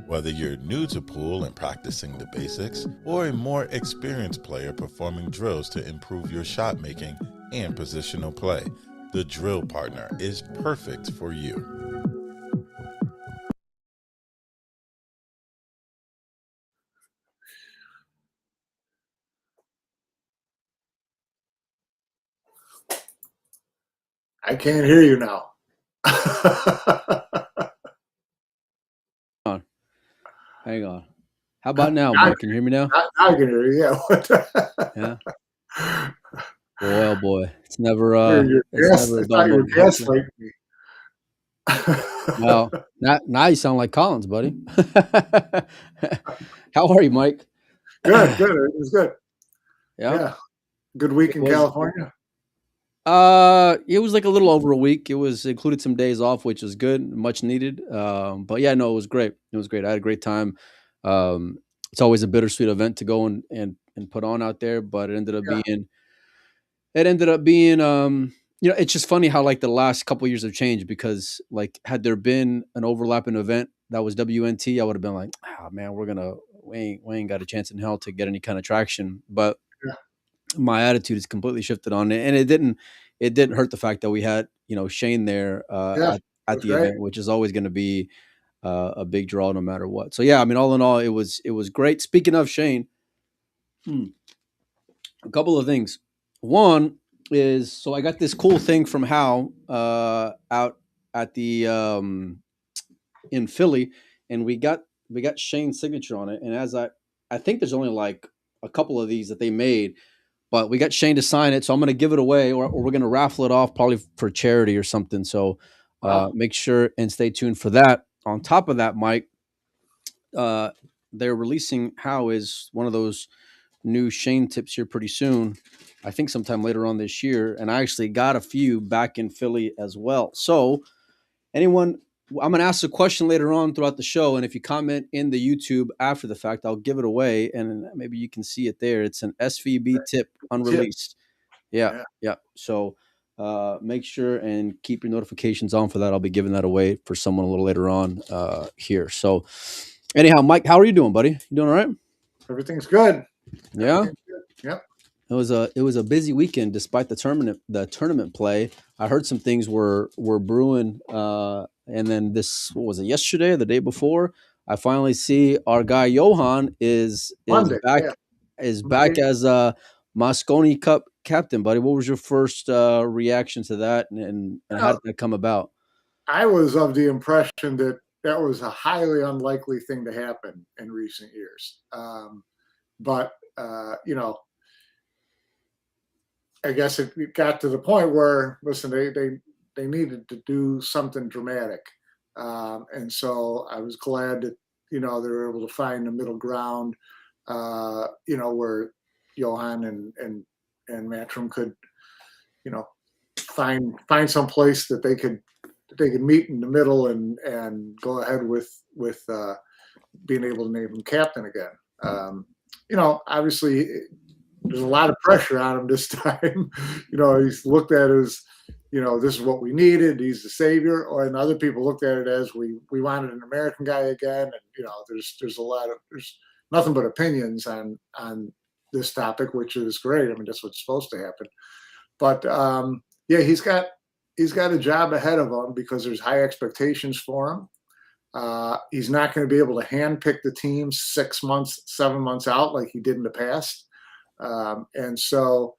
Whether you're new to pool and practicing the basics, or a more experienced player performing drills to improve your shot making and positional play, the Drill Partner is perfect for you. I can't hear you now. Hang on. How about now, Mike? Can you hear me now? Now I can hear you. Yeah. Boy, oh boy, it's never. I Never thought you were gaslighting me. Well, now you sound like Collins, buddy. How are you, Mike? Good. It was good. Yeah. Good week in California. It was like a little over a week. It was included some days off, which is good, much needed. But yeah, no, it was great. It was great. I had a great time. It's always a bittersweet event to go and put on out there, but it ended up being, it's just funny how like the last couple of years have changed, because like had there been an overlapping event that was WNT, I would have been like, oh man, we ain't got a chance in hell to get any kind of traction. But my attitude is completely shifted on it, and it didn't hurt the fact that we had Shane there at the event, which is always going to be a big draw no matter what. So yeah, I mean, all in all, it was great. Speaking of Shane, a couple of things. One is, so I got this cool thing from Hal out at the in Philly, and we got Shane's signature on it. And as I think there's only like a couple of these that they made. But we got Shane to sign it, so I'm going to give it away, or we're going to raffle it off probably for charity or something. So make sure and stay tuned for that. On top of that, Mike, they're releasing How is one of those new Shane tips here pretty soon. I think sometime later on this year. And I actually got a few back in Philly as well. So anyone, I'm going to ask a question later on throughout the show, and if you comment in the YouTube after the fact, I'll give it away, and maybe you can see it there. It's an SVB tip unreleased. Yeah. So make sure and keep your notifications on for that. I'll be giving that away for someone a little later on here. So anyhow, Mike, how are you doing, buddy? You doing all right? Everything's good. Yeah. Everything's good. Yep. It was a busy weekend despite the tournament play. I heard some things were brewing. And then what was it, yesterday or the day before? I finally see our guy Johan is back as Moconi Cup captain, buddy. What was your first reaction to that, and how did that come about? I was of the impression that was a highly unlikely thing to happen in recent years. But I guess it got to the point where, listen, they needed to do something dramatic. And so I was glad that, they were able to find a middle ground, where Johan and Matrim could, find some place that they could meet in the middle and go ahead with being able to name him captain again. Obviously there's a lot of pressure on him this time. He's looked at as, this is what we needed. He's the savior. And other people looked at it as we wanted an American guy again. And, there's nothing but opinions on this topic, which is great. I mean, that's what's supposed to happen. But he's got a job ahead of him because there's high expectations for him. He's not going to be able to handpick the team 6 months, 7 months out like he did in the past. And so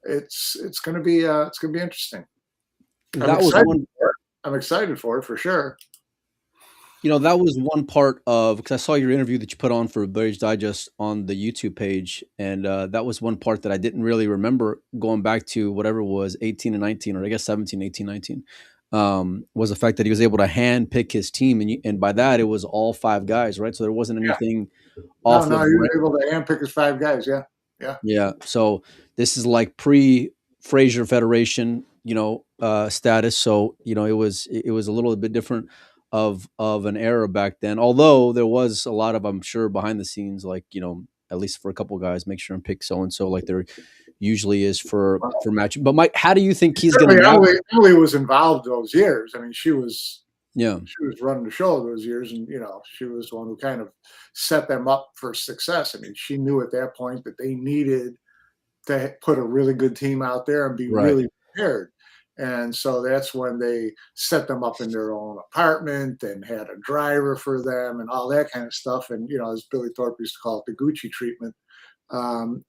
it's going to be interesting. I'm excited for it for sure. That was one part of, because I saw your interview that you put on for Bears Digest on the YouTube page, and that was one part that I didn't really remember going back to whatever it was, 18 and 19, or I guess 17, 18, 19. was the fact that he was able to hand pick his team, and by that it was all 5 guys, right? So there wasn't Yeah. anything No, off no, of he was able to handpick his 5 guys. Yeah. Yeah. yeah. So this is like pre Fraser Federation, status. So it was a little bit different of an era back then. Although there was a lot of, I'm sure, behind the scenes, like at least for a couple guys, make sure and pick so and so, like there usually is for match. But Mike, how do you think he's going to Certainly, navigate? Emily was involved those years. I mean, she was Yeah, running the show those years, and she was the one who kind of set them up for success. I mean, she knew at that point that they needed to put a really good team out there and be right. really prepared. And so that's when they set them up in their own apartment and had a driver for them and all that kind of stuff. And as Billy Thorpe used to call it, the Gucci treatment. And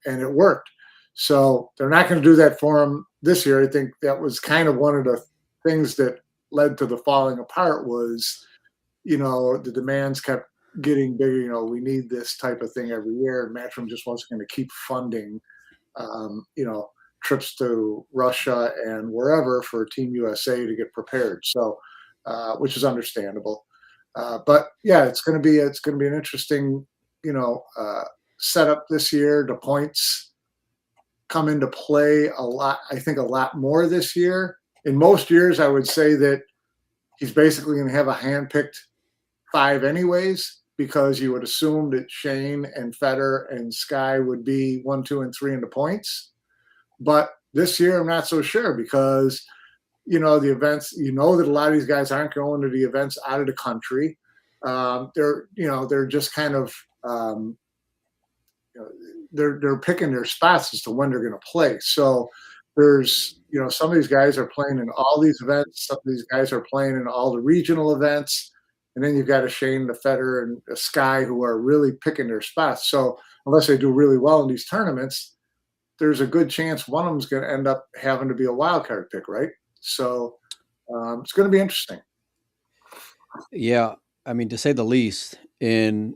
it worked. So they're not going to do that for him this year. I think that was kind of one of the things that led to the falling apart was, the demands kept getting bigger. We need this type of thing every year, and Matchroom just wasn't going to keep funding, trips to Russia and wherever for Team USA to get prepared. So, which is understandable. But yeah, it's going to be an interesting, setup this year. The points come into play a lot. I think a lot more this year. In most years, I would say that he's basically going to have a handpicked 5 anyways, because you would assume that Shane and Federer and Sky would be 1, 2, and 3 in the points. But this year, I'm not so sure because, the events, that a lot of these guys aren't going to the events out of the country. They're just kind of, they're picking their spots as to when they're going to play. So there's, some of these guys are playing in all these events. Some of these guys are playing in all the regional events. And then you've got a Shane, a Federer, and a Sky who are really picking their spots. So unless they do really well in these tournaments, there's a good chance one of them's going to end up having to be a wild card pick, right? So it's going to be interesting. Yeah, I mean, to say the least. And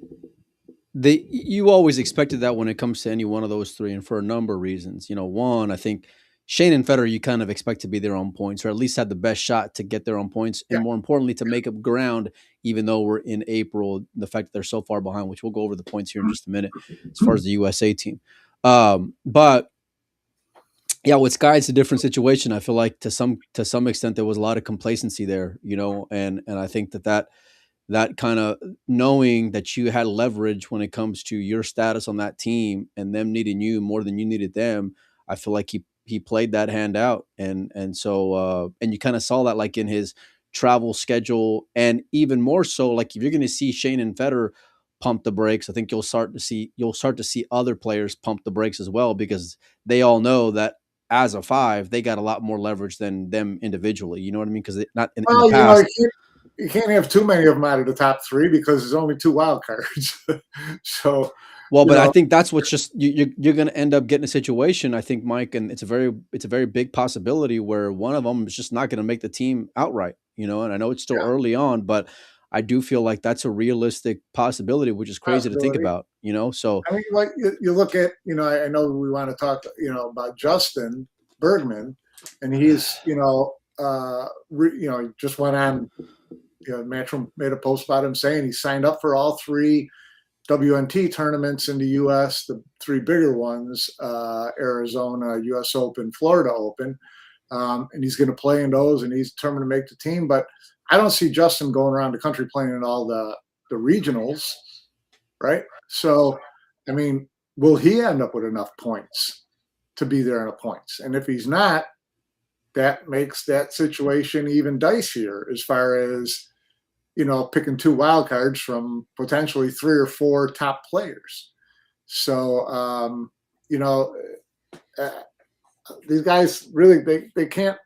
you always expected that when it comes to any one of those three, and for a number of reasons. One, I think Shane and Federer, you kind of expect to be their own points, or at least have the best shot to get their own points, and more importantly, to make up ground, even though we're in April. The fact that they're so far behind, which we'll go over the points here in just a minute, as far as the USA team. But yeah, with Sky, it's a different situation. I feel like to some extent there was a lot of complacency there, and I think that kind of knowing that you had leverage when it comes to your status on that team and them needing you more than you needed them. I feel like he played that hand out, and so and you kind of saw that like in his travel schedule, and even more so like if you're going to see Shane and Federer pump the brakes, I think you'll start to see other players pump the brakes as well, because they all know that as a 5, they got a lot more leverage than them individually. You know what I mean? Because not in the past. You can't have too many of them out of the top 3 because there's only 2 wild cards. So, but I think that's what's just you're going to end up getting a situation, I think, Mike, and it's a very big possibility where one of them is just not going to make the team outright. And I know it's still early on, but I do feel like that's a realistic possibility, which is crazy to think about. So I mean, like you look at, I know we want to talk, about Justin Bergman, and he's, just went on. Matchroom made a post about him saying he signed up for all 3 WNT tournaments in the U.S., the 3 bigger ones, Arizona, U.S. Open, Florida Open, and he's going to play in those, and he's determined to make the team. But I don't see Justin going around the country playing in all the regionals, right? So, I mean, will he end up with enough points to be there in the points? And if he's not, that makes that situation even dicier as far as, picking 2 wild cards from potentially 3 or 4 top players. So, these guys really, they can't,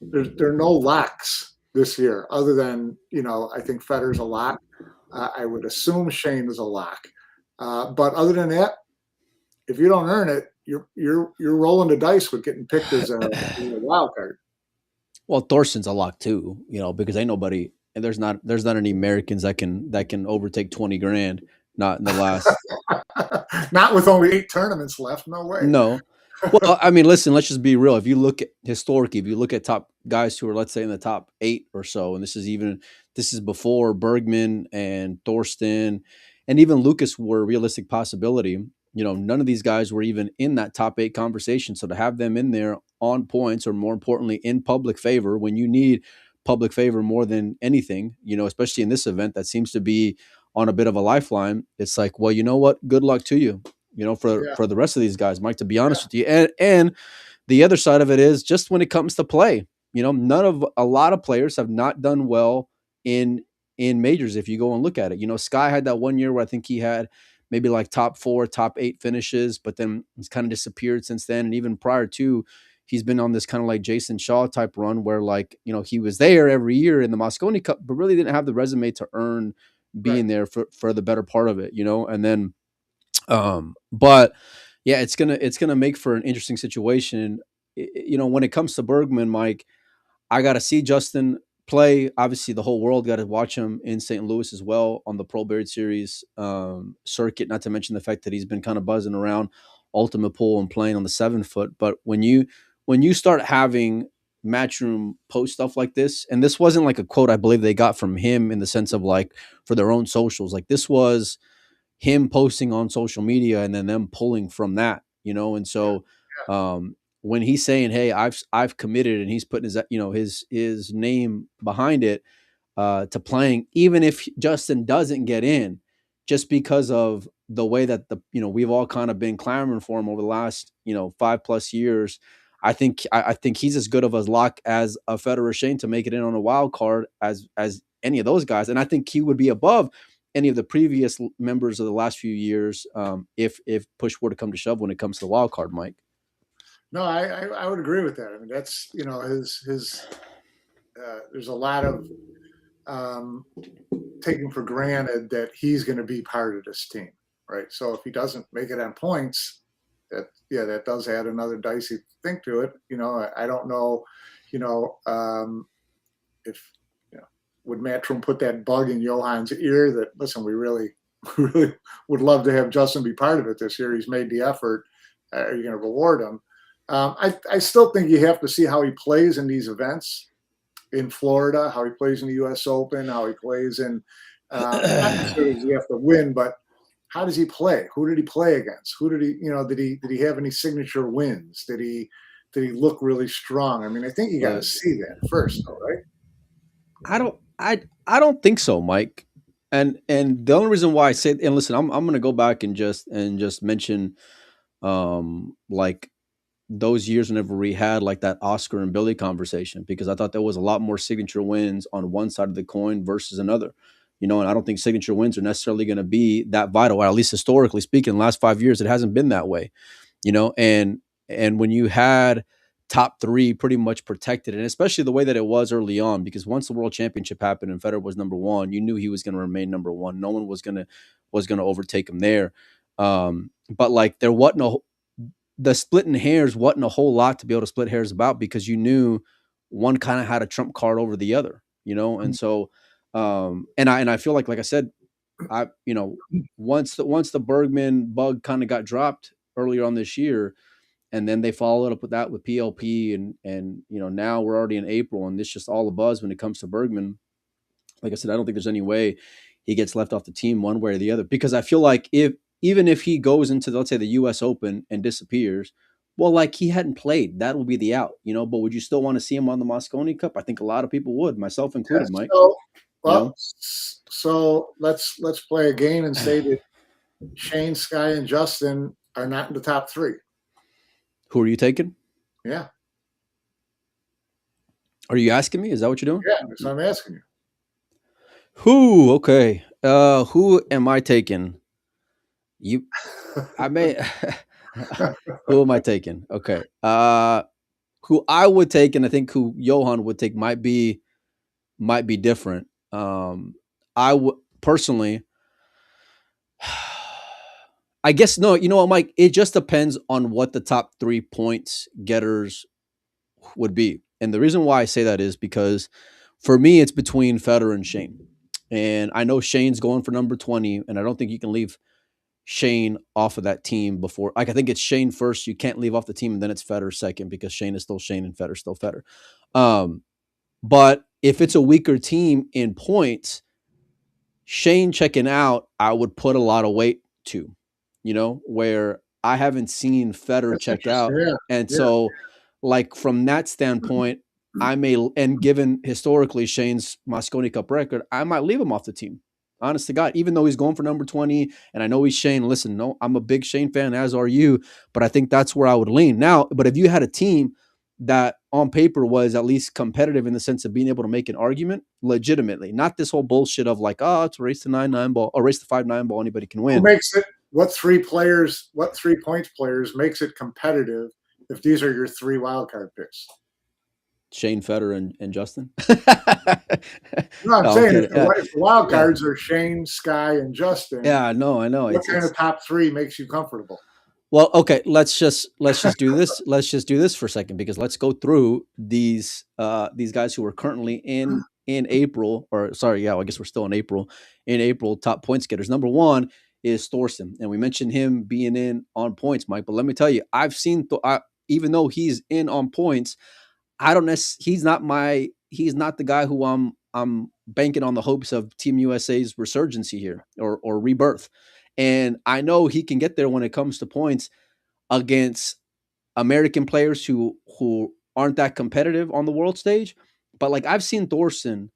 there are no locks this year other than, I think Federer's a lock. I would assume Shane is a lock. But other than that, if you don't earn it, you're rolling the dice with getting picked as a wild card. Well, Thorsten's a lock too, because ain't nobody, and there's not any Americans that can overtake 20 grand. Not in the last. Not with only 8 tournaments left. No way. No. Well, I mean, listen. Let's just be real. If you look at historically, if you look at guys who are, let's say, in the top 8 or so, and this is before Bergman and Thorsten and even Lucas were a realistic possibility. None of these guys were even in that top 8 conversation. So to have them in there on points, or more importantly, in public favor, when you need public favor more than anything, especially in this event that seems to be on a bit of a lifeline, it's like, well, you know what? Good luck to you, Yeah. for the rest of these guys, Mike, to be honest with you. And the other side of it is just when it comes to play, a lot of players have not done well in majors. If you go and look at it, Sky had that one year where I think he had maybe like top 4, top 8 finishes, but then he's kind of disappeared since then. And even prior to, he's been on this kind of like Jason Shaw type run where, like, he was there every year in the Mosconi Cup, but really didn't have the resume to earn being there for the better part of it, and then but yeah, it's gonna make for an interesting situation. When it comes to Bergman, Mike, I got to see Justin play. Obviously, the whole world got to watch him in St. Louis as well on the Pro Bird Series circuit. Not to mention the fact that he's been kind of buzzing around Ultimate Pool and playing on the 7 foot. But when you start having matchroom post stuff like this, and this wasn't like a quote I believe they got from him in the sense of like for their own socials, like this was him posting on social media and then them pulling from that, and so when he's saying, hey, I've committed, and he's putting his name behind it, to playing, even if Justin doesn't get in, just because of the way that we've all kind of been clamoring for him over the last 5+ years. I think he's as good of a lock as a Federer Shane to make it in on a wild card as any of those guys, and I think he would be above any of the previous members of the last few years, if push were to come to shove when it comes to the wild card, Mike. No, I would agree with that. I mean, that's his there's a lot of taking for granted that he's going to be part of this team, right? So if he doesn't make it on points, that does add another dicey thing to it. I don't know, if would Matchroom put that bug in Johan's ear that, listen, we really really would love to have Justin be part of it this year. He's made the effort. Are you going to reward him? I still think you have to see how he plays in these events in Florida, how he plays in the U.S. Open, how he plays in. Not necessarily does he have to win, but how does he play? Who did he play against? Who did he? Did he have any signature wins? Did he look really strong? I mean, I think you got to see that first, though, right? I don't think so, Mike. And the only reason why I say, and listen, I'm going to go back and just mention, like those years whenever we had like that Oscar and Billy conversation, because I thought there was a lot more signature wins on one side of the coin versus another, and I don't think signature wins are necessarily going to be that vital, or at least historically speaking, in the last 5 years, it hasn't been that way, and when you had top 3 pretty much protected, and especially the way that it was early on, because once the World Championship happened and Federer was number 1, you knew he was going to remain number 1. No one was going to overtake him there. But like there wasn't the splitting hairs wasn't a whole lot to be able to split hairs about, because you knew one kind of had a trump card over the other, and so and I feel like I said, once the Bergman bug kind of got dropped earlier on this year, and then they followed up with that with PLP, and now we're already in April, and it's just all a buzz when it comes to Bergman. Like I said, I don't think there's any way he gets left off the team one way or the other, because I feel like even if he goes into, let's say, the U.S. Open and disappears, well, like he hadn't played, that will be the out, But would you still want to see him on the Mosconi Cup? I think a lot of people would, myself included, Mike. So let's play a game and say that Shane, Sky, and Justin are not in the top 3. Who are you taking? Yeah. Are you asking me? Is that what you're doing? Yeah, that's what I'm asking you. Who? Okay. Who am I taking? I may. Who am I taking? Okay. Who I would take, and I think who Johan would take might be different. I would personally. I guess no. You know what, Mike? It just depends on what the top 3 points getters would be, and the reason why I say that is because for me, it's between Federer and Shane, and I know Shane's going for number 20, and I don't think you can leave Shane off of that team before. Like I think it's Shane first. You can't leave off the team, and then it's Federer second because Shane is still Shane and Federer's still Federer. But if it's a weaker team in points, Shane checking out, I would put a lot of weight to, where I haven't seen Federer That's check out. interesting. Yeah. And Yeah. so, like, from that standpoint, and given historically Shane's Mosconi Cup record, I might leave him off the team. Honest to God, even though he's going for number 20, and I know he's Shane. Listen, no, I'm a big Shane fan, as are you, but I think that's where I would lean. Now, but if you had a team that on paper was at least competitive in the sense of being able to make an argument legitimately, not this whole bullshit of like, oh, it's a race to 9-9 ball or race to 5-9 ball, anybody can win. Who makes it? What 3 points players makes it competitive if these are your 3 wildcard picks? Shane, Federer, and Justin. No, I'm saying if the wild cards are Shane, Sky, and Justin. Yeah, no, I know. What kind of top 3 makes you comfortable? Well, okay, let's just do this. Let's just do this for a second, because let's go through these guys who are currently in April, or sorry, yeah, I guess we're still in April. In April, top points getters. Number 1 is Thorsten, and we mentioned him being in on points, Mike. But let me tell you, I've seen even though he's in on points, I don't he's not the guy who I'm banking on the hopes of Team USA's resurgency here or rebirth. And I know he can get there when it comes to points against American players who aren't that competitive on the world stage. But like I've seen Thorsten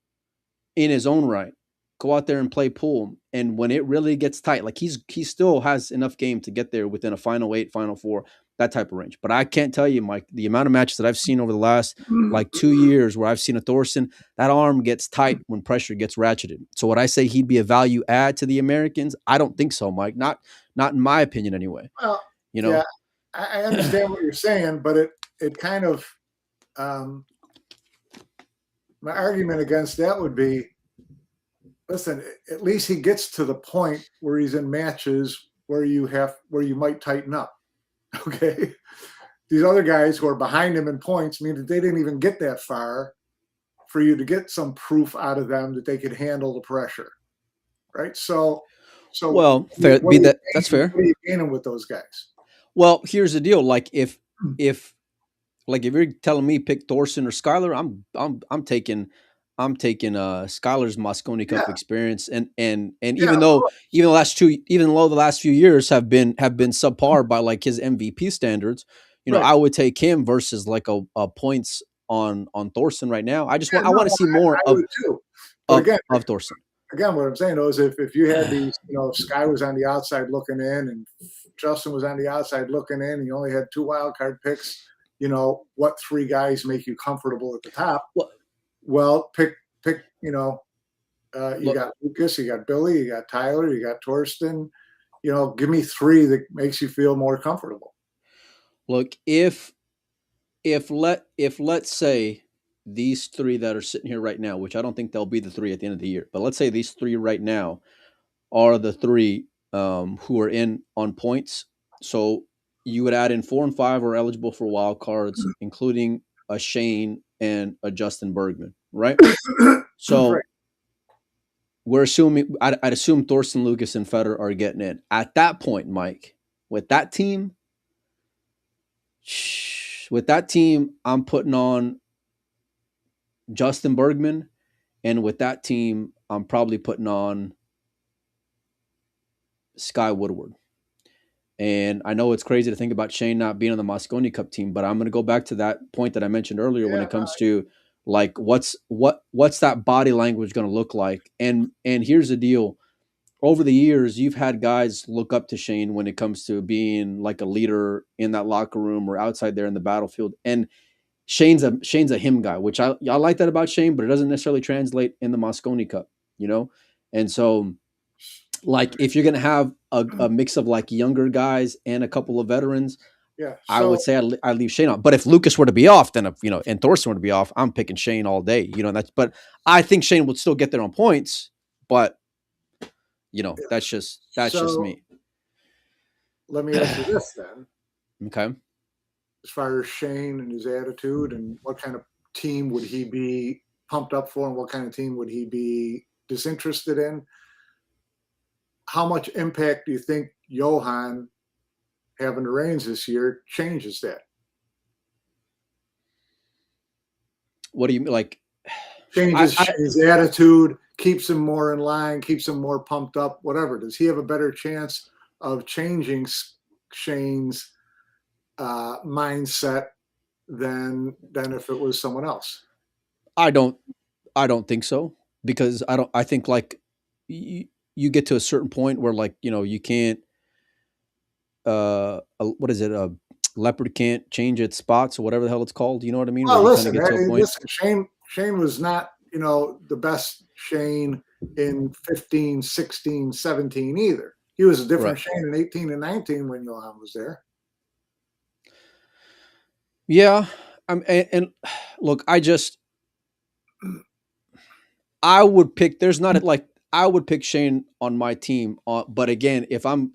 in his own right go out there and play pool, and when it really gets tight, like he still has enough game to get there within a final 8, final 4, that type of range. But I can't tell you, Mike, the amount of matches that I've seen over the last like 2 years where I've seen a Thorsten, that arm gets tight when pressure gets ratcheted. So would I say he'd be a value add to the Americans? I don't think so, Mike. Not in my opinion anyway. Well, yeah, I understand what you're saying, but it kind of my argument against that would be, listen, at least he gets to the point where he's in matches where you might tighten up. Okay. These other guys who are behind him in points mean that they didn't even get that far for you to get some proof out of them that they could handle the pressure. Right. So well, fair, that's fair. What are you gaining with those guys? Well, here's the deal. Like if you're telling me pick Thorsten or Skyler, I'm taking Skyler's Mosconi Cup experience, and even though the last few years have been subpar by like his MVP standards, I would take him versus like a points on Thorsten right now. I want to see more of Thorsten. Again, what I'm saying though is if you had these, Sky was on the outside looking in and Justin was on the outside looking in, and you only had 2 wild card picks, what 3 guys make you comfortable at the top? Well, pick. You got Lucas, you got Billy, you got Tyler, you got Thorsten. Give me 3 that makes you feel more comfortable. Look, if let's say these 3 that are sitting here right now, which I don't think they'll be the 3 at the end of the year, but let's say these 3 right now are the 3 who are in on points. So you would add in 4 and 5 are eligible for wild cards, including a Shane and a Justin Bergman, right? So we're assuming, I'd assume Thorsten, Lucas, and Federer are getting in. At that point, Mike, with that team, I'm putting on Justin Bergman, and with that team, I'm probably putting on Sky Woodward. And I know it's crazy to think about Shane not being on the Mosconi Cup team, but I'm going to go back to that point that I mentioned earlier when it comes to like what's that body language going to look like. And here's the deal. Over the years, you've had guys look up to Shane when it comes to being like a leader in that locker room or outside there in the battlefield. And Shane's a him guy, which I like that about Shane, but it doesn't necessarily translate in the Mosconi Cup, And so like if you're going to have a mix of like younger guys and a couple of veterans, I would say I'd leave Shane on. But if Lucas were to be off, then and Thorsten were to be off, I'm picking Shane all day. But I think Shane would still get there on points, but that's just me. Let me ask you this then. Okay. As far as Shane and his attitude and what kind of team would he be pumped up for and what kind of team would he be disinterested in? how much impact do you think Johan having the reins this year changes that? What do you mean? Like, Changes his attitude, keeps him more in line, keeps him more pumped up, whatever. Does he have a better chance of changing Shane's mindset than if it was someone else? I don't think so, because I think like you get to a certain point where, like, you can't, what is it? A leopard can't change its spots or whatever the hell it's called. You know what I mean? Oh, Where you kind listen, of get to a point. Shane was not, the best Shane in 15, 16, 17 either. He was a different Shane in 18 and 19 when Johan was there. Yeah. And look, I would pick, I would pick Shane on my team. But again, if I'm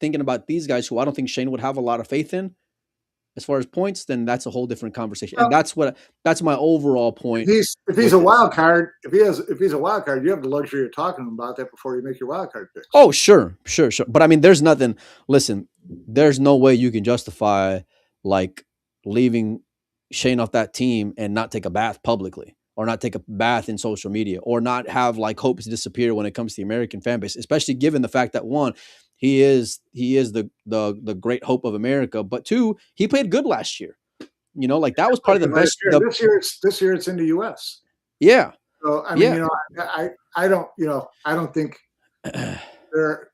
thinking about these guys who I don't think Shane would have a lot of faith in as far as points, then that's a whole different conversation. And that's my overall point. If he's a wild card, if he's a wild card, you have the luxury of talking about that before you make your wild card picks. Oh, sure. But I mean, there's no way you can justify like leaving Shane off that team and not take a bath publicly, or not take a bath in social media, or not have like hopes disappear when it comes to the American fan base, especially given the fact that, one, he is the great hope of America, but two, he played good last year. Like that was probably the best. This year it's in the U.S. Yeah. So I mean, I don't think there.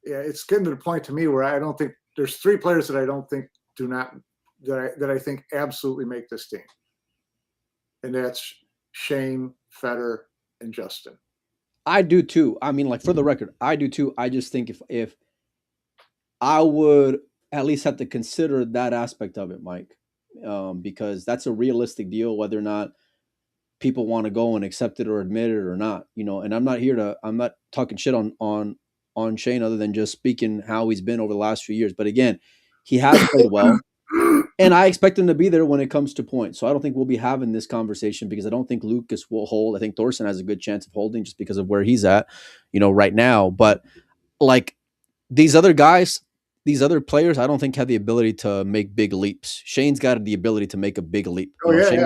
Yeah, it's getting to the point to me where I don't think there's three players that I don't think that I think absolutely make this team, and that's Shane, Feder, and Justin. I do too. I mean, like, for the record, I do too. I just think if I would at least have to consider that aspect of it, Mike, because that's a realistic deal, whether or not people want to go and accept it or admit it or not. And I'm not talking shit on Shane, other than just speaking how he's been over the last few years. But again, he has played well. And I expect him to be there when it comes to points. So I don't think we'll be having this conversation, because I don't think Lucas will hold. I think Thorson has a good chance of holding just because of where he's at, right now. But like these other guys, these other players, I don't think have the ability to make big leaps. Shane's got the ability to make a big leap. Shane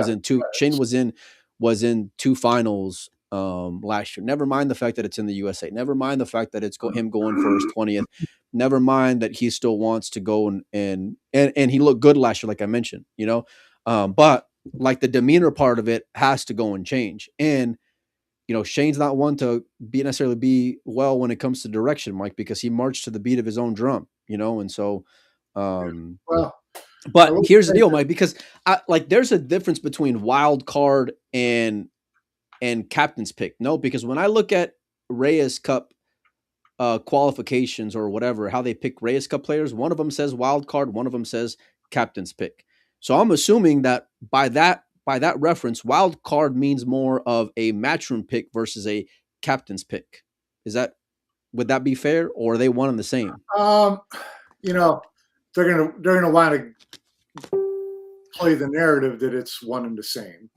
was in two finals last year. Never mind the fact that it's in the USA. Never mind the fact that it's him going for his 20th. Never mind that he still wants to go and he looked good last year, like I mentioned, but like the demeanor part of it has to go and change. And, Shane's not one to necessarily be well when it comes to direction, Mike, because he marched to the beat of his own drum, and so, but here's the deal, Mike, because there's a difference between wild card and captain's pick. No, because when I look at Reyes Cup qualifications or whatever, how they pick Reyes Cup players, one of them says wild card, one of them says captain's pick. So I'm assuming that by that reference, wild card means more of a matchroom pick versus a captain's pick. Would that be fair, or are they one and the same? They're gonna want to play the narrative that it's one and the same,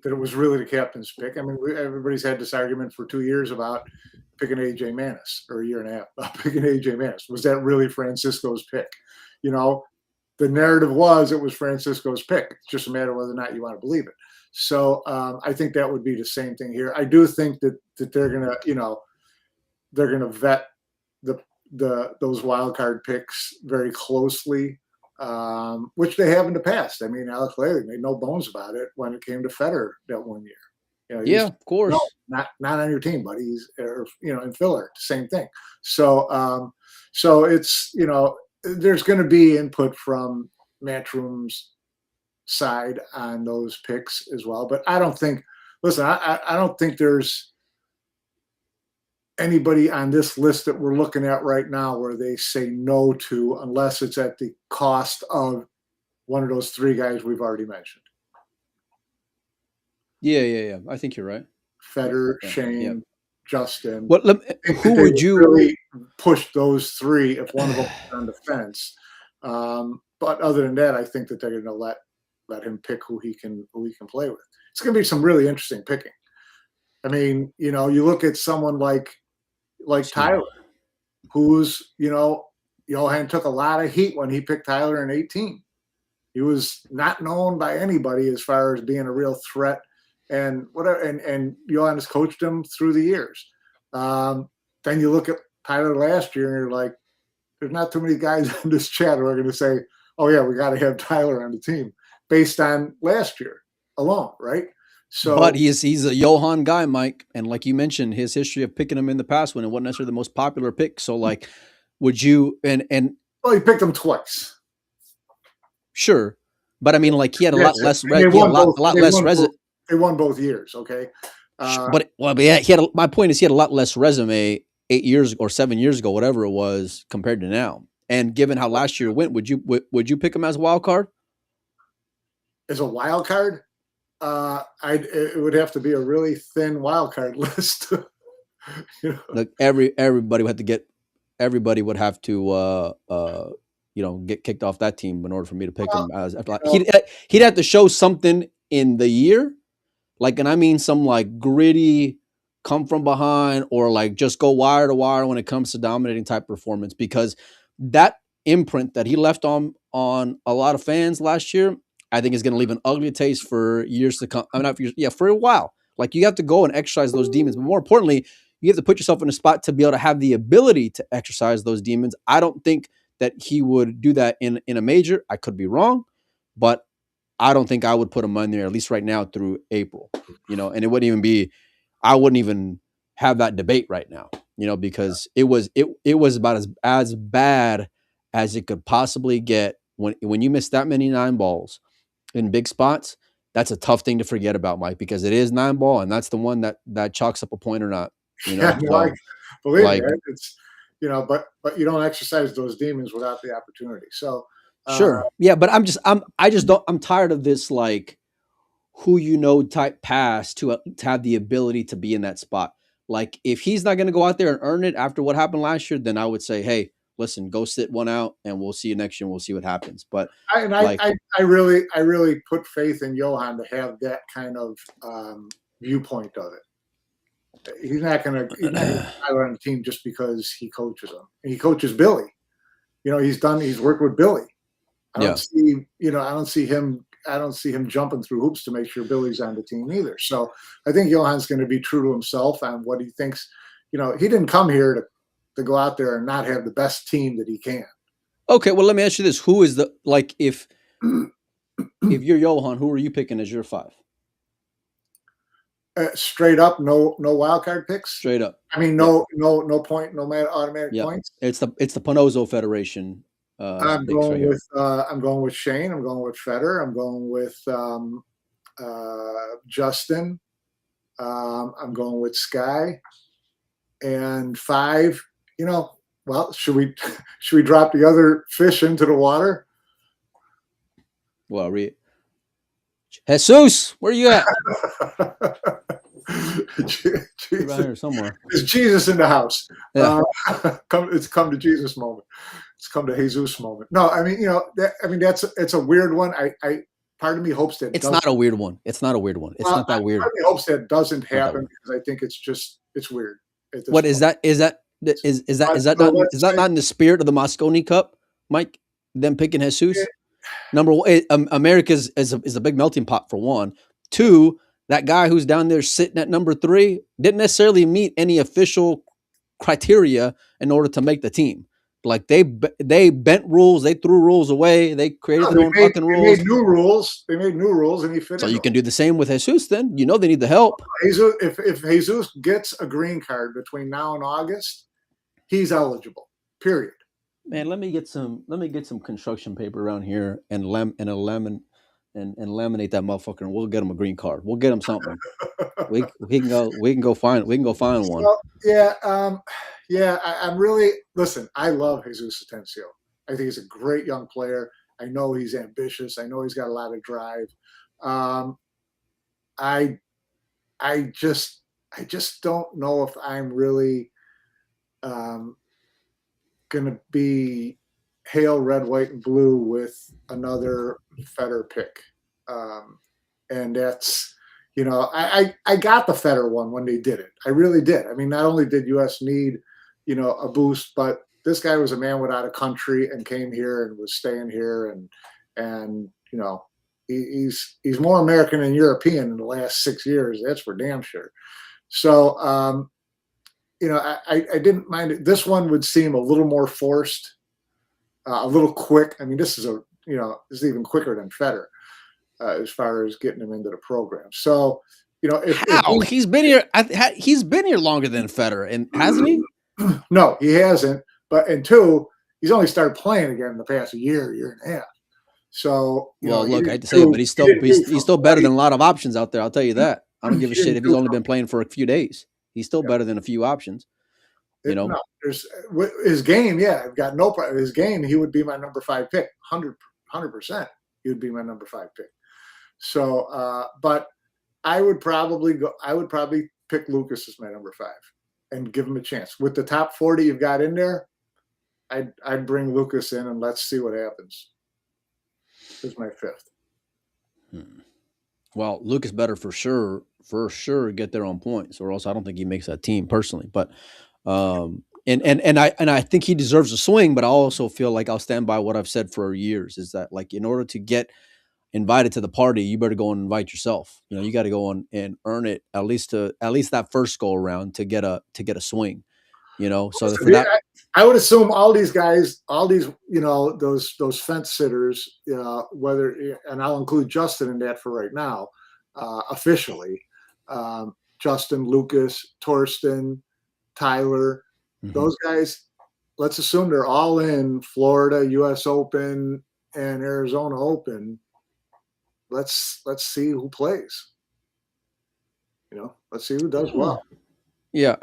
that it was really the captain's pick. I mean, everybody's had this argument for 2 years about picking AJ Manis, or a year and a half about picking AJ Manis. Was that really Francisco's pick? The narrative was it was Francisco's pick. It's just a matter of whether or not you want to believe it. So I think that would be the same thing here. I do think that they're gonna vet those wild card picks very closely, which they have in the past. I mean, Alex Laley made no bones about it when it came to Feder that 1 year. Of course. No, not on your team, buddy. He's, in filler, same thing. So it's, there's going to be input from Matchroom's side on those picks as well. But I don't think there's anybody on this list that we're looking at right now where they say no to, unless it's at the cost of one of those three guys we've already mentioned. Yeah. I think you're right. Feder, Shane, Justin. Who would you really push those three if one of them was on the fence? But other than that, I think that they're going to let him pick who he can play with. It's going to be some really interesting picking. I mean, you look at someone like like Tyler, who's, Johan took a lot of heat when he picked Tyler in 18. He was not known by anybody as far as being a real threat, and whatever. And Johan has coached him through the years. Then you look at Tyler last year, and you're like, there's not too many guys in this chat who are going to say, "Oh yeah, we got to have Tyler on the team," based on last year alone, right? So, but he's a Johan guy, Mike, and like you mentioned, his history of picking him in the past when it wasn't necessarily the most popular pick. So, like, would you and well, he picked him twice. Sure, but I mean, like he had a lot less. He had a lot less resume. They won both years, okay. But yeah, my point is he had a lot less resume 8 years or 7 years ago, whatever it was, compared to now. And given how last year went, would you pick him as a wild card? As a wild card, it would have to be a really thin wild card list. Like everybody would have to get kicked off that team in order for me to pick him as. He'd have to show something in the year, like, and I mean some like gritty, come from behind, or like just go wire to wire when it comes to dominating type performance, because that imprint that he left on a lot of fans last year, I think is going to leave an ugly taste for years to come. I mean, not for years, yeah, for a while. Like, you have to go and exercise those demons, but more importantly, you have to put yourself in a spot to be able to have the ability to exercise those demons. I don't think that he would do that in a major. I could be wrong, but I don't think I would put him on there, at least right now, through April, and it wouldn't even be, I wouldn't even have that debate right now, because it was about as bad as it could possibly get when you miss that many 9 balls in big spots. That's a tough thing to forget about, Mike, because it is 9 ball, and that's the one that chalks up a point or not. Yeah, so, believe me, it's but you don't exercise those demons without the opportunity. So sure, yeah, but I'm tired of this, like, who type pass to have the ability to be in that spot. Like, if he's not going to go out there and earn it after what happened last year, then I would say, hey, listen, go sit one out, and we'll see you next year, and we'll see what happens. But I really put faith in Johan to have that kind of viewpoint of it. He's not going to hire on the team just because he coaches him. And he coaches Billy. He's worked with Billy. I don't see him jumping through hoops to make sure Billy's on the team either. So I think Johan's going to be true to himself on what he thinks. He didn't come here to go out there and not have the best team that he can. Okay, well, let me ask you this: who is if you're Johan, who are you picking as your 5? Straight up, no wild card picks. Straight up. I mean, no point, no automatic points. It's the Panozo Federation. I'm going with Shane. I'm going with Feder. I'm going with Justin. I'm going with Sky. And 5. Well, should we drop the other fish into the water? Well, Jesus, where are you at? Around here somewhere. There's Jesus in the house. Yeah. It's come to Jesus moment. It's come to Jesus moment. No, I mean, it's a weird one. I part of me hopes that it's not a weird one. It's not a weird one. It's not that weird. Part of me hopes that doesn't happen because I think it's weird. What is that? Is that not in the spirit of the Mosconi Cup, Mike? Them picking Jesus. Yeah. Number one, America is a big melting pot, for one. 2, that guy who's down there sitting at number 3 didn't necessarily meet any official criteria in order to make the team. Like, they bent rules, they threw rules away, they created their own fucking rules. They made new rules, and he fit. So you can do the same with Jesus. Then they need the help. If Jesus gets a green card between now and August, he's eligible. Period. Man, let me get some construction paper around here and laminate that motherfucker, and we'll get him a green card. We'll get him something. we can go find one. Well, yeah. I'm really, listen, I love Jesus Atencio. I think he's a great young player. I know he's ambitious. I know he's got a lot of drive. I just don't know if I'm really going to be hail red, white, and blue with another Feder pick. And that's, I got the Feder one when they did it. I really did. I mean, not only did US need a boost. But this guy was a man without a country and came here and was staying here, and he's more American than European in the last 6 years. That's for damn sure. So I didn't mind it. This one would seem a little more forced, a little quick. I mean, this is even quicker than Federer as far as getting him into the program. So, if he's been here, he's been here longer than Federer, and hasn't he? No, he hasn't. And two, he's only started playing again in the past year and a half. So, look, I hate to say it, but he's still better than a lot of options out there. I'll tell you that. I don't give a shit if he's only been playing for a few days. He's still better than a few options. No, there's his game. Yeah, I've got no problem. His game, he would be my number 5 pick. 100%. He would be my number 5 pick. So, but I would probably pick Lucas as my number 5 and give him a chance. With the top 40 you've got in there, I'd bring Lucas in and let's see what happens. This is my 5th. Well, Lucas better for sure get there on points, or else I don't think he makes that team personally. But and I think he deserves a swing, but I also feel like I'll stand by what I've said for years, is that, like, in order to get invited to the party, you better go and invite yourself. You got to go on and earn it at least that first go around to get a swing. So for that, I would assume all these guys, those fence sitters, whether, and I'll include Justin in that for right now, officially, Justin, Lucas, Torsten, Tyler, those guys, let's assume they're all in Florida, U.S. Open, and Arizona Open. Let's see who plays. Let's see who does well. Yeah,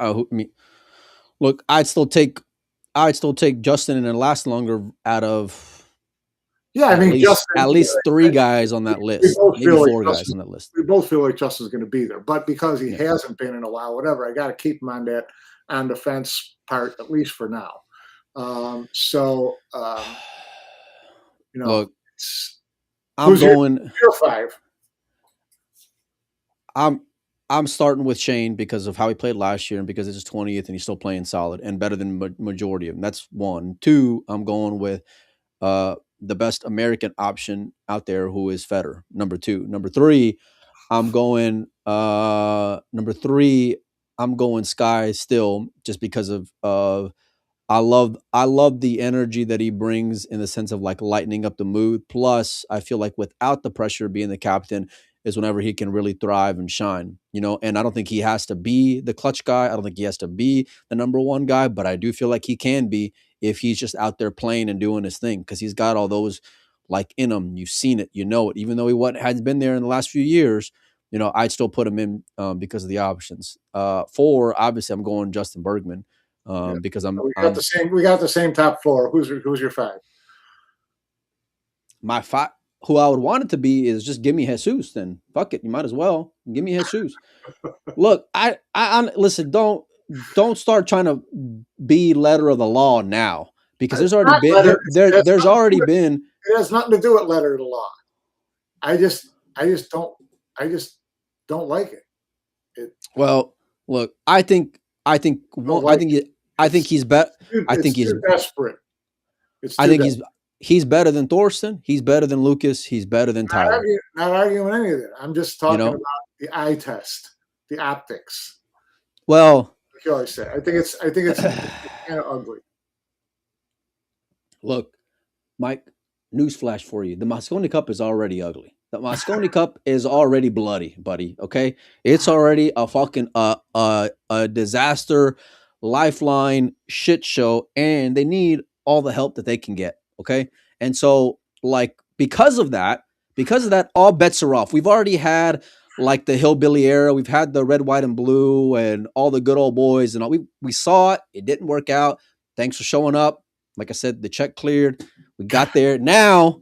look, I'd still take Justin and it last longer out of at least 3 guys on that list, maybe 4 guys on that list. We both feel like Justin's going to be there, but because he hasn't been in a while, whatever, I got to keep him on the fence part, at least for now. Look, I'm going. Your 5. I'm starting with Shane because of how he played last year and because it's his 20th and he's still playing solid and better than majority of them. That's 1. 2, I'm going with the best American option out there, who is Federer, number 2. Number 3, I'm going Sky still, just because of I love the energy that he brings in the sense of, like, lightening up the mood. Plus, I feel like without the pressure, being the captain is whenever he can really thrive and shine, and I don't think he has to be the clutch guy. I don't think he has to be the number 1 guy, but I do feel like he can be if he's just out there playing and doing his thing, because he's got all those, like, in him. You've seen it, it. Even though he hasn't been there in the last few years, I'd still put him in because of the options. 4, obviously, I'm going Justin Bergman because we got the same top 4. Who's your 5? My 5. Who I would want it to be is just give me Jesus. Then fuck it, you might as well give me Jesus. Look, I listen. Don't start trying to be letter of the law now, because there's already been there's already been. It has nothing to do with letter of the law. I just don't like it. Well, look, I think he's better. I think he's desperate. He's better than Thorsten. He's better than Lucas. He's better than Tyler. Not arguing any of that. I'm just talking about the eye test, the optics. Well, like you always say, I think it's kind of ugly. Look, Mike, newsflash for you: the Moconi Cup is already ugly. The Moconi Cup is already bloody, buddy. Okay, it's already a fucking a disaster, lifeline shit show, and they need all the help that they can get. Okay. And so, like, because of that, all bets are off. We've already had, like, the hillbilly era. We've had the red, white, and blue and all the good old boys and all. We saw it. It didn't work out. Thanks for showing up. Like I said, the check cleared. We got there. Now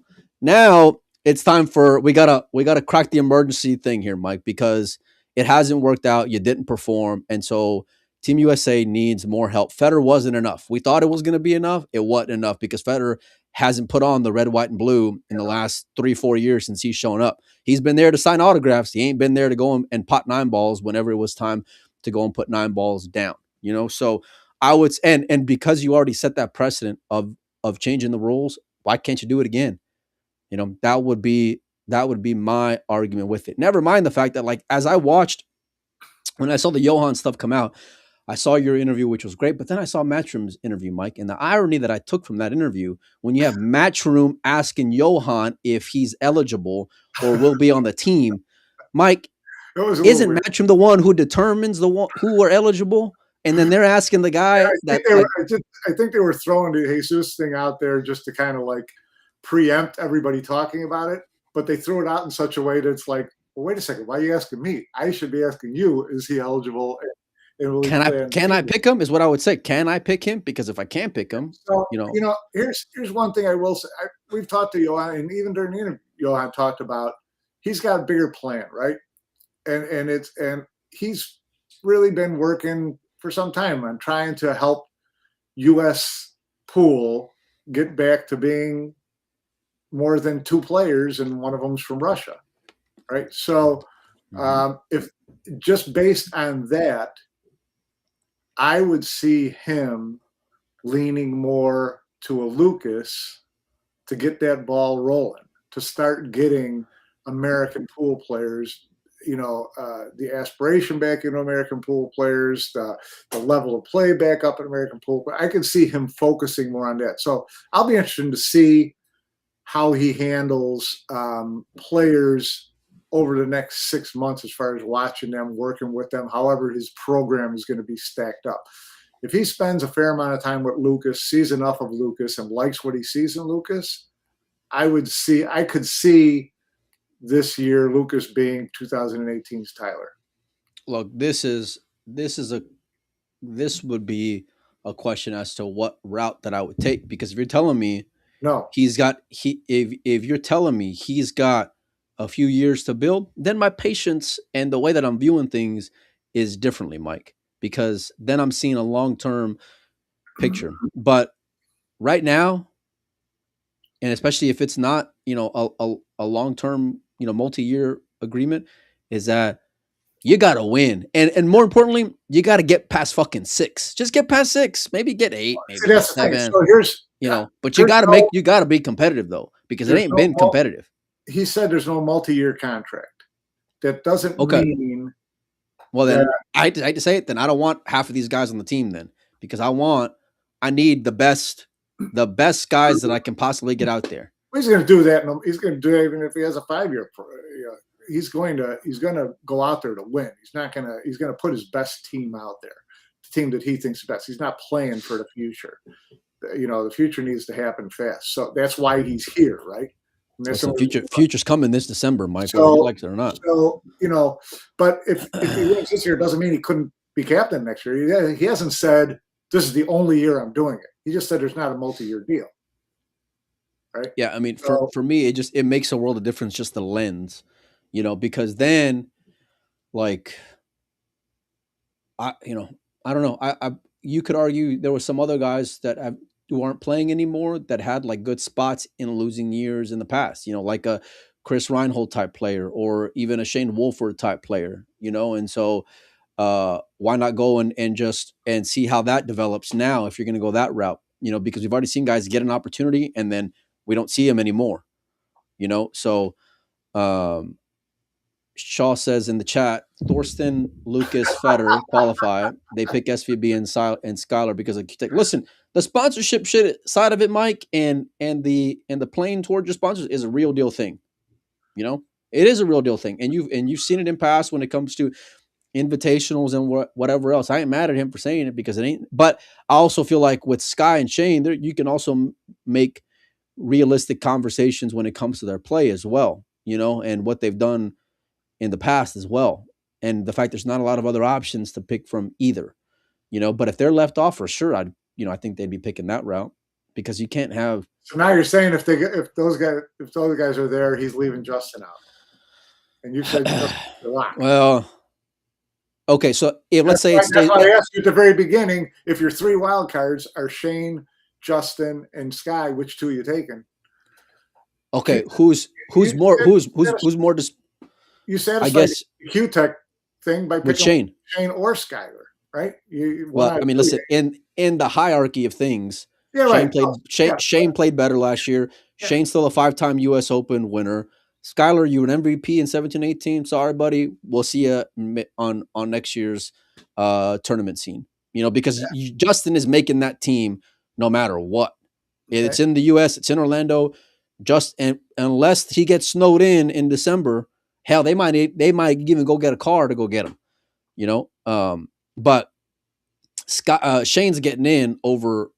it's time for, we gotta crack the emergency thing here, Mike, because it hasn't worked out. You didn't perform. And so Team USA needs more help. Federer wasn't enough. We thought it was going to be enough. It wasn't enough because Federer hasn't put on the red, white, and blue in the last 3-4 years since he's shown up. He's been there to sign autographs. He ain't been there to go and pot 9 balls whenever it was time to go and put 9 balls down. So I would, and because you already set that precedent of changing the rules, why can't you do it again? You know, that would be my argument with it. Never mind the fact that, like, as I watched, when I saw the Johan stuff come out, I saw your interview, which was great, but then I saw Matchroom's interview, Mike. And the irony that I took from that interview, when you have Matchroom asking Johan if he's eligible or will be on the team, Mike, isn't Matchroom the one who determines who are eligible? And then they're asking the guy I think they were throwing the Jesus thing out there just to kind of like preempt everybody talking about it, but they threw it out in such a way that it's like, well, wait a second, why are you asking me? I should be asking you, is he eligible? Can I pick him? Is what I would say. Can I pick him? Because if I can't pick him, so, here's one thing I will say. We've talked to Johan, and even during the interview, Johan talked about he's got a bigger plan, right? And he's really been working for some time on trying to help U.S. pool get back to being more than 2 players, and one of them's from Russia, right? So if just based on that, I would see him leaning more to a Lucas to get that ball rolling, to start getting American pool players, the aspiration back into American pool players, the level of play back up in American pool. I could see him focusing more on that. So I'll be interested to see how he handles players over the next 6 months, as far as watching them, working with them, however his program is going to be stacked up. If he spends a fair amount of time with Lucas, sees enough of Lucas, and likes what he sees in Lucas, I could see this year Lucas being 2018's Tyler. Look, this would be a question as to what route that I would take, because if you're telling me if you're telling me he's got a few years to build, then my patience and the way that I'm viewing things is differently, Mike, because then I'm seeing a long-term picture. But right now, and especially if it's not, a long-term, multi-year agreement, is that you got to win. And more importantly, you got to get past fucking 6. Just get past 6, maybe get 8, maybe get 7. So but you got to be competitive though, because it ain't been competitive. He said there's no multi-year contract. That doesn't mean. Well, then I hate to say it. Then I don't want half of these guys on the team then, because I need the best guys that I can possibly get out there. He's going to do that. He's going to do it even if he has a 5-year. He's going to go out there to win. He's going to put his best team out there, the team that he thinks is best. He's not playing for the future. The future needs to happen fast. So that's why he's here, right? So future's coming this December, Mike, whether he likes it or not. So, but if he wins this year, it doesn't mean he couldn't be captain next year. He hasn't said, this is the only year I'm doing it. He just said there's not a multi-year deal. Right? Yeah, I mean, for me, it makes a world of difference, just the lens, because then, like, I don't know. You could argue there were some other guys who aren't playing anymore that had like good spots in losing years in the past, like a Chris Reinhold type player, or even a Shane Wolford type player, and so why not go and see how that develops now if you're going to go that route, because we've already seen guys get an opportunity and then we don't see them anymore, so Shaw says in the chat, Thorsten, Lucas, Federer qualify. They pick SVB and Skylar because of Q-Tech. Listen, the sponsorship side of it, Mike, and the playing towards your sponsors is a real deal thing. It is a real deal thing, and you've seen it in past when it comes to invitationals and whatever else. I ain't mad at him for saying it because it ain't. But I also feel like with Sky and Shane, you can also make realistic conversations when it comes to their play as well. And what they've done in the past as well. And the fact there's not a lot of other options to pick from either, but if they're left off, for sure, I think they'd be picking that route, because you can't have. So now you're saying if those guys are there, he's leaving Justin out, and you said Justin's locked. Well, okay. So let's say that's why I asked you at the very beginning, if your 3 wild cards are Shane, Justin, and Sky, which 2 are you taking? Okay. Who's more You satisfied the Q-Tech thing by picking Shane or Skyler. right? One Well, out I of mean, 3. listen, in the hierarchy of things, Yeah, right. Oh, yeah, Shane played better last year. yeah, Shane's still a 5-time US Open winner. Skylar, you an MVP in 17-18. Sorry, buddy. We'll see you on next year's tournament scene. Because Justin is making that team no matter what. okay. It's in the US, it's in Orlando. Unless he gets snowed in December, hell, they might even go get a car to go get him. But Shane's getting in over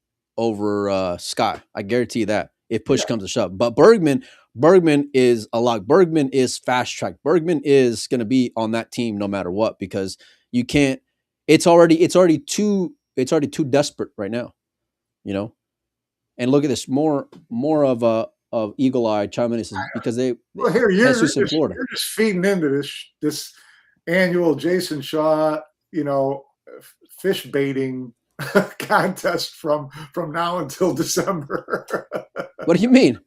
Sky. I guarantee you that if push comes to shove. But Bergman is a lock. Bergman is fast track. Bergman is going to be on that team no matter what, because you can't. It's already too desperate right now. And look at this, more of Eagle Eye chiming in, because Well, here Jesus in Florida. you're just feeding into this annual Jason Shaw, fish baiting contest from now until December. What do you mean?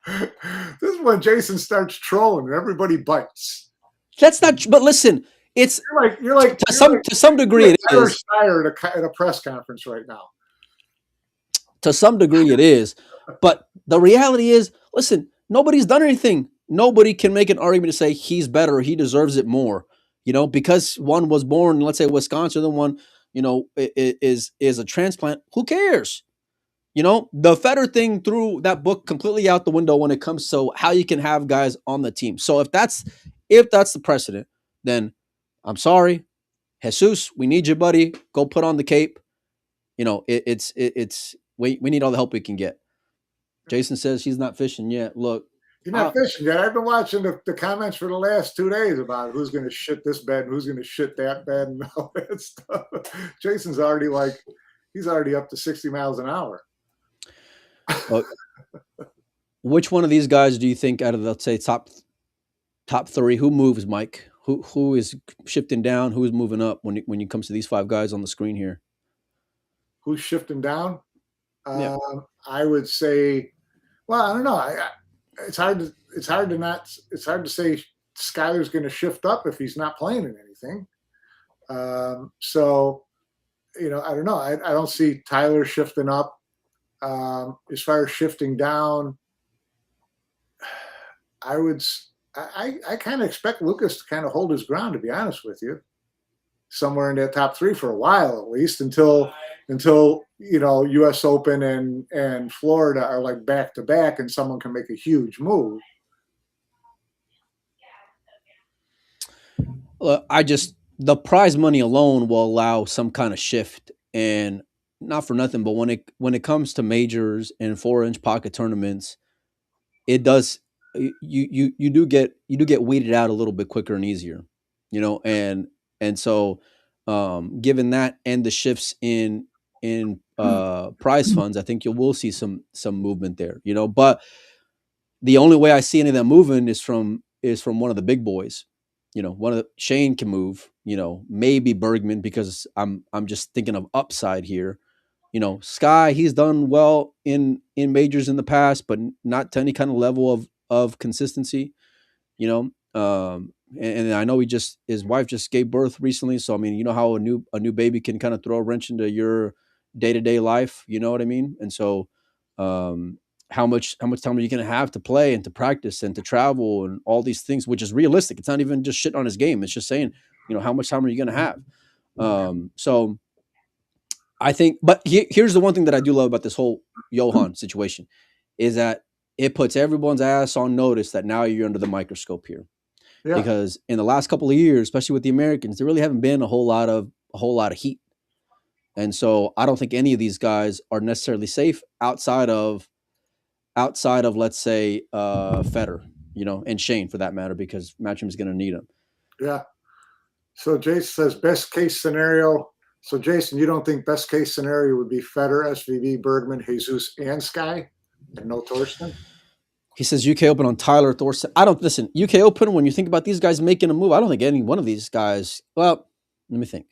This is when Jason starts trolling and everybody bites. That's not. But listen, it's you're like to some degree it is. At a press conference right now. To some degree it is, but the reality is, listen, nobody's done anything. Nobody can make an argument to say he's better, or he deserves it more. Because one was born, let's say Wisconsin, the one, is a transplant. Who cares? The Federer thing threw that book completely out the window when it comes to how you can have guys on the team. So if that's the precedent, then I'm sorry, Jesus, we need you, buddy. Go put on the cape. We need all the help we can get. Jason says he's not fishing yet. Look, you're not fishing yet. I've been watching the comments for the last 2 days about who's going to shit this bed and who's going to shit that bed and all that stuff. Jason's already he's already up to 60 miles an hour. Which one of these guys do you think out of, let's say, top 3, who moves, Mike? Who is shifting down? Who is moving up when it comes to these 5 guys on the screen here? Who's shifting down? Yeah. I would say, well, I don't know. It's hard to say Skyler's going to shift up if he's not playing in anything. So, I don't know. I don't see Tyler shifting up. As far as shifting down, I kind of expect Lucas to kind of hold his ground, to be honest with you, somewhere in that top 3 for a while, at least until US Open and Florida are like back to back and someone can make a huge move. The prize money alone will allow some kind of shift, and not for nothing, but when it comes to majors and 4-inch pocket tournaments, it does, you do get weeded out a little bit quicker and easier, and so given that and the shifts in prize funds, I think you will see some movement there, but the only way I see any of that moving is from one of the big boys. Shane can move, maybe Bergman, because I'm just thinking of upside here. Sky, he's done well in majors in the past, but not to any kind of level of consistency, and I know his wife just gave birth recently. So, I mean, how a new baby can kind of throw a wrench into your day-to-day life, you know what I mean? And so, how much time are you going to have to play and to practice and to travel and all these things, which is realistic. It's not even just shit on his game. It's just saying, how much time are you going to have? So I think, but here's the one thing that I do love about this whole Johan situation is that it puts everyone's ass on notice that now you're under the microscope here. Yeah. Because in the last couple of years, especially with the Americans, there really haven't been a whole lot of heat. And so I don't think any of these guys are necessarily safe outside of let's say Federer, and Shane for that matter, because Matchroom is going to need him. Yeah. So Jason says best case scenario. So Jason, you don't think best case scenario would be Federer, SVB, Bergman, Jesus, and Sky, and no Thorsten? He says UK Open on Tyler Thorsten. Listen, UK Open, when you think about these guys making a move, I don't think any one of these guys, well, let me think.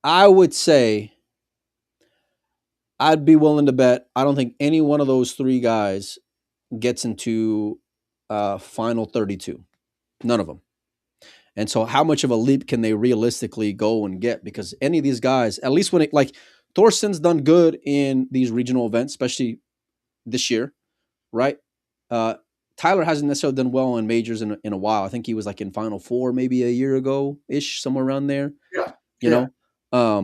I would say I'd be willing to bet I don't think any one of those 3 guys gets into final 32. None of them. And so how much of a leap can they realistically go and get? Because any of these guys, at least when it like Thorsten's done good in these regional events, especially this year, right? Tyler hasn't necessarily done well in majors in a while. I think he was like in Final Four maybe a year ago ish, somewhere around there. Yeah. You know,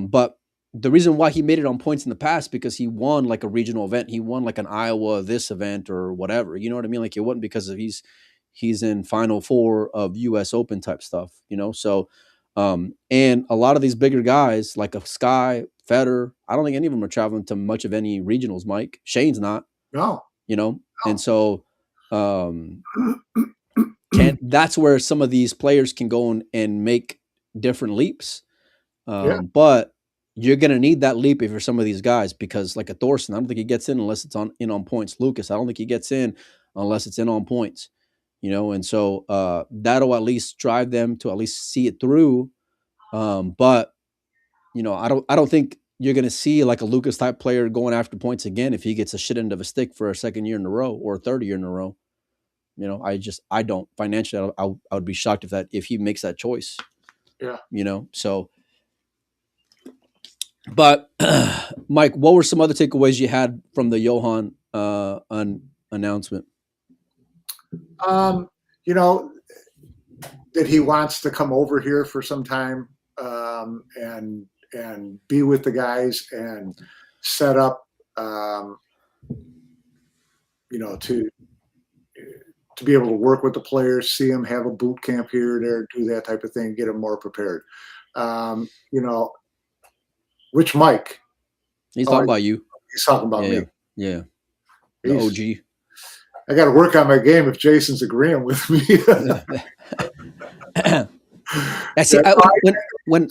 but the reason why he made it on points in the past because he won like a regional event. He won like an Iowa this event or whatever. You know what I mean? Like it wasn't because of he's in Final Four of U.S. Open type stuff. You know, so and a lot of these bigger guys like a Sky, Federer, I don't think any of them are traveling to much of any regionals. Mike Shane's not. No. You know, and so that's where some of these players can go and make different leaps. But you're going to need that leap if you're some of these guys because like a Thorsten, I don't think he gets in unless it's on points. Lucas, I don't think he gets in unless it's in on points, you know? And so that'll at least drive them to at least see it through. But you know, I don't think you're going to see like a Lucas type player going after points again if he gets a shit end of a stick for a second year in a row or a third year in a row. You know, I don't financially. I would be shocked if he makes that choice. Yeah. You know, so. But Mike, what were some other takeaways you had from the Johan announcement? You know, that he wants to come over here for some time and be with the guys and set up, you know, to be able to work with the players, see them have a boot camp here or there, do that type of thing, get them more prepared. You know, which Mike? He's talking about you. He's talking about me. Yeah. The OG. I got to work on my game if Jason's agreeing with me. I see. I'm looking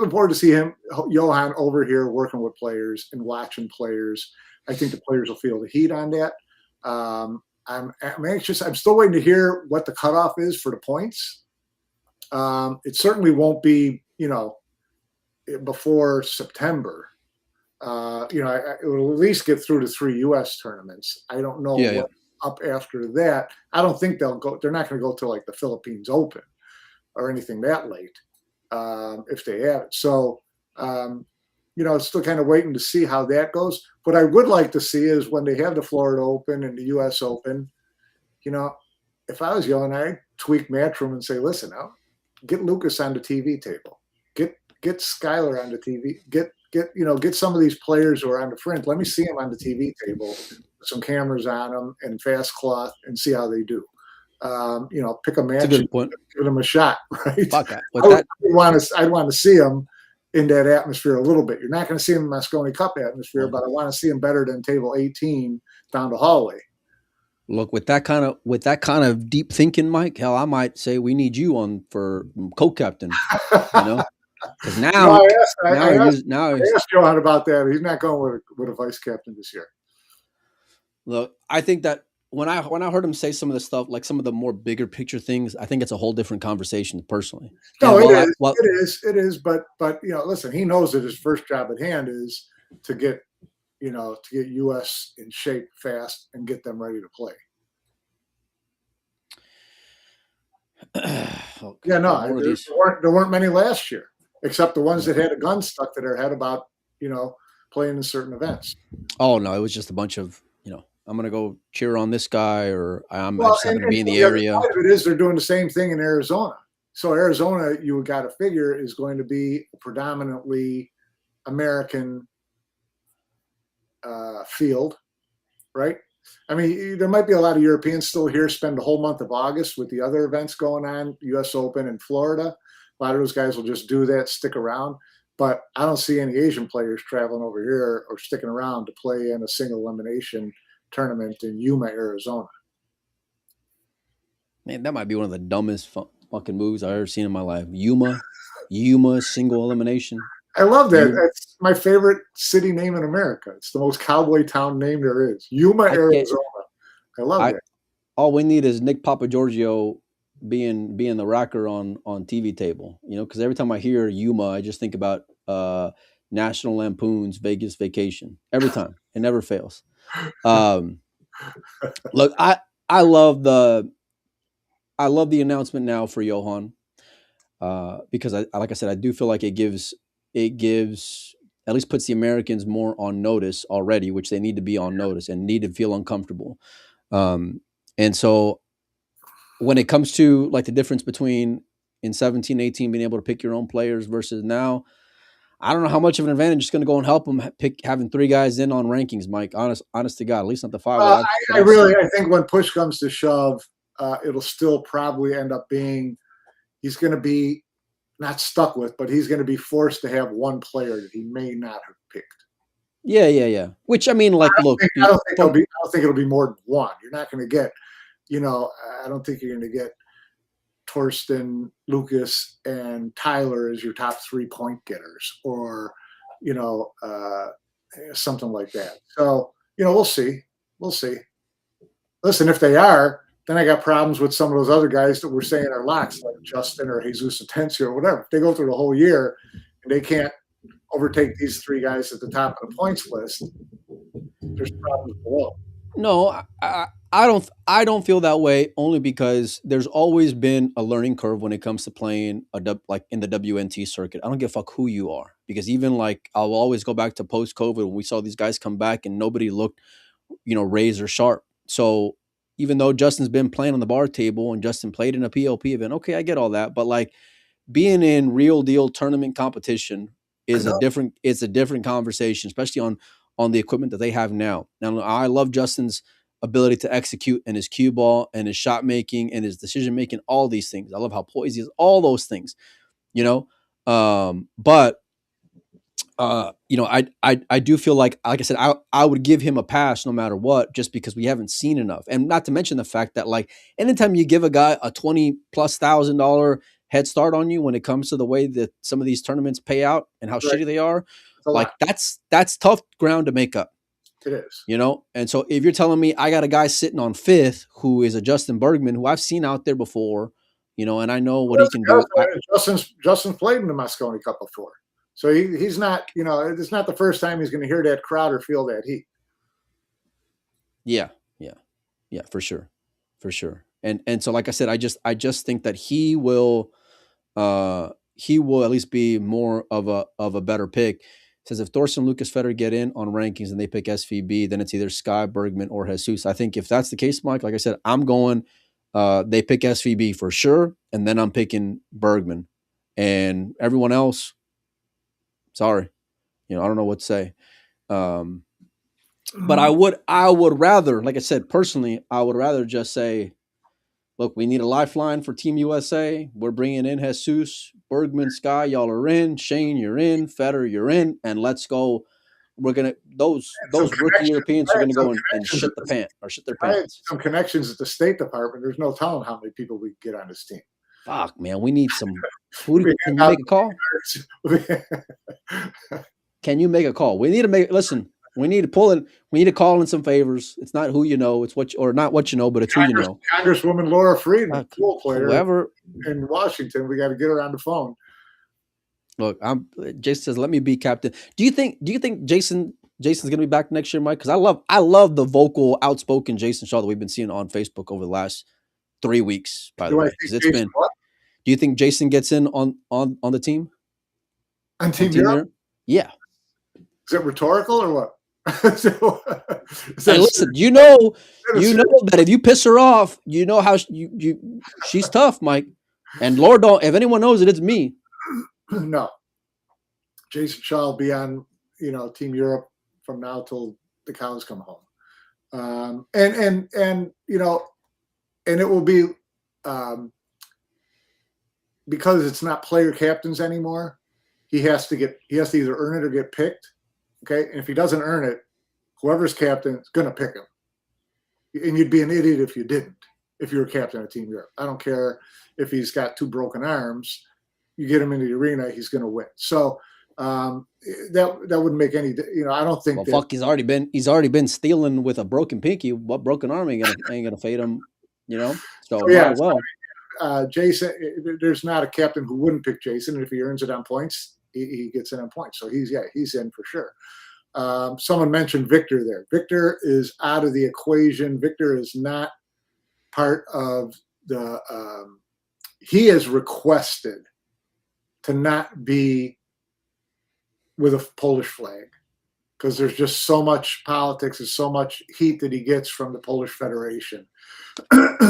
forward to see him, Johan, over here working with players and watching players. I think the players will feel the heat on that. I'm anxious. I'm still waiting to hear what the cutoff is for the points. It certainly won't be, you know, before September. You know, it will at least get through to 3 U.S. tournaments. I don't know what up after that. I don't think they'll go. They're not going to go to like the Philippines Open or anything that late if they have it. So, you know, still kind of waiting to see how that goes. What I would like to see is when they have the Florida Open and the U.S. Open, you know, if I was Johan, I'd tweak Matchroom and say, listen, get Lucas on the TV table. Get Skylar on the TV. Get some of these players who are on the fringe. Let me see them on the TV table with some cameras on them and fast cloth and see how they do. You know, pick a match and give them a shot, right? I'd want to see them in that atmosphere a little bit. You're not going to see them in Mosconi Cup atmosphere, but I want to see them better than table 18 down the hallway. Look, with that kind of deep thinking, Mike, hell, I might say we need you on for co-captain. You know, because now I asked Johan about that. He's not going with a vice captain this year. Look, I think that when I heard him say some of the stuff, like some of the more bigger picture things, I think it's a whole different conversation personally. No, it is. But you know, listen, he knows that his first job at hand is to get US in shape fast and get them ready to play. There weren't many last year, except the ones that had a gun stuck to their head about, you know, playing in certain events. Oh no, it was just a bunch of, you know, I'm going to go cheer on this guy, or I'm just going to be in the area. Part of it is they're doing the same thing in Arizona. So Arizona, you got to figure, is going to be a predominantly American field, right? I mean, there might be a lot of Europeans still here, spend the whole month of August with the other events going on, U.S. Open in Florida. A lot of those guys will just do that, stick around. But I don't see any Asian players traveling over here or sticking around to play in a single elimination tournament in Yuma, Arizona. Man, that might be one of the dumbest fucking moves I've ever seen in my life. Yuma single elimination. I love that. That's my favorite city name in America. It's the most cowboy town name there is. Yuma, Arizona. I love that. All we need is Nick Papagiorgio being the rocker on TV table, you know, because every time I hear Yuma, I just think about National Lampoon's Vegas Vacation. Every time. It never fails. Look, I love I love the announcement now for Johan, because like I said, I do feel like it gives at least puts the Americans more on notice already, which they need to be on notice and need to feel uncomfortable. And so when it comes to like the difference between in 17, 18 being able to pick your own players versus now, I don't know how much of an advantage it's going to go and help them pick having 3 guys in on rankings, Mike. Honest to God, at least not the 5 that I've seen. I think when push comes to shove, it'll still probably end up being he's going to be not stuck with, but he's going to be forced to have one player that he may not have picked. Yeah. Which I mean, like, I don't think it'll be more than one. You're not going to get, I don't think you're going to get Torsten, Lucas, and Tyler as your top 3 point getters, or something like that. So we'll see. Listen, if they are, then I got problems with some of those other guys that we're saying are locks, like Justin or Jesus Atencio or whatever. If they go through the whole year and they can't overtake these 3 guys at the top of the points list, there's problems below. No, I don't feel that way, only because there's always been a learning curve when it comes to playing like in the WNT circuit. I don't give a fuck who you are, because even like I'll always go back to post-COVID when we saw these guys come back and nobody looked, razor sharp. So even though Justin's been playing on the bar table and Justin played in a PLP event, okay, I get all that, but like being in real deal tournament competition is a different conversation, especially on the equipment that they have now. Now, I love Justin's ability to execute and his cue ball and his shot making and his decision making, all these things. I love how poised he is, all those things, but I do feel like I said, I would give him a pass no matter what, just because we haven't seen enough. And not to mention the fact that, like, anytime you give a guy a $20,000+ head start on you when it comes to the way that some of these tournaments pay out and how shitty they are, like that's tough ground to make up. It is. And so if you're telling me I got a guy sitting on 5th who is a Justin Bergman, who I've seen out there before, and I know what he can do. Justin's played in the Mosconi Cup before. So he's not, it's not the first time he's going to hear that crowd or feel that heat. Yeah, for sure. And so, like I said, I just think that he will at least be more of a better pick. It says if Thorsten and Lucas Federer get in on rankings and they pick SVB, then it's either Sky, Bergman, or Jesus. I think if that's the case, Mike, like I said, I'm going. They pick SVB for sure, and then I'm picking Bergman, and everyone else. Sorry, I don't know what to say. But I would rather, like I said, personally, I would rather just say, look, we need a lifeline for Team USA. We're bringing in Jesus, Bergman, Sky, y'all are in. Shane, you're in. Federer, you're in. And let's go. We're gonna those rookie Europeans are gonna go and shit their pants. I had some connections at the State Department. There's no telling how many people we get on this team. Fuck, man, we need some. Can you make a call? Can you make a call? We need to make. Listen, we need to pull in. We need to call in some favors. It's not who you know. It's what, or not what you know, but it's who you know. Congresswoman Laura Friedman, pool player, whoever in Washington. We got to get her on the phone. Look, Jason says, "Let me be captain." Do you think Jason's gonna be back next year, Mike? Because I love the vocal, outspoken Jason Shaw that we've been seeing on Facebook over the last 3 weeks. By the way, it's been. What? Do you think Jason gets in on the team? On Team Europe? Yeah. Is it rhetorical or what? Hey, listen, you know that if you piss her off, you know how she's tough, Mike. And Lord, if anyone knows it, it's me. No. Jason Shaw will be on, Team Europe from now till the cows come home. And it will be because it's not player captains anymore. He has to either earn it or get picked. Okay. And if he doesn't earn it, whoever's captain is going to pick him. And you'd be an idiot if you didn't, if you were captain of Team Europe. I don't care if he's got 2 broken arms. You get him into the arena, he's going to win. So that wouldn't make any. I don't think. Well, fuck, he's already been stealing with a broken pinky. What broken arm ain't gonna fade him? So yeah. Well, Jason, there's not a captain who wouldn't pick Jason. If he earns it on points, he gets in on points. So he's in for sure. Someone mentioned Victor there. Victor is out of the equation. Victor is not part of he has requested to not be with a Polish flag because there's just so much politics and so much heat that he gets from the Polish Federation.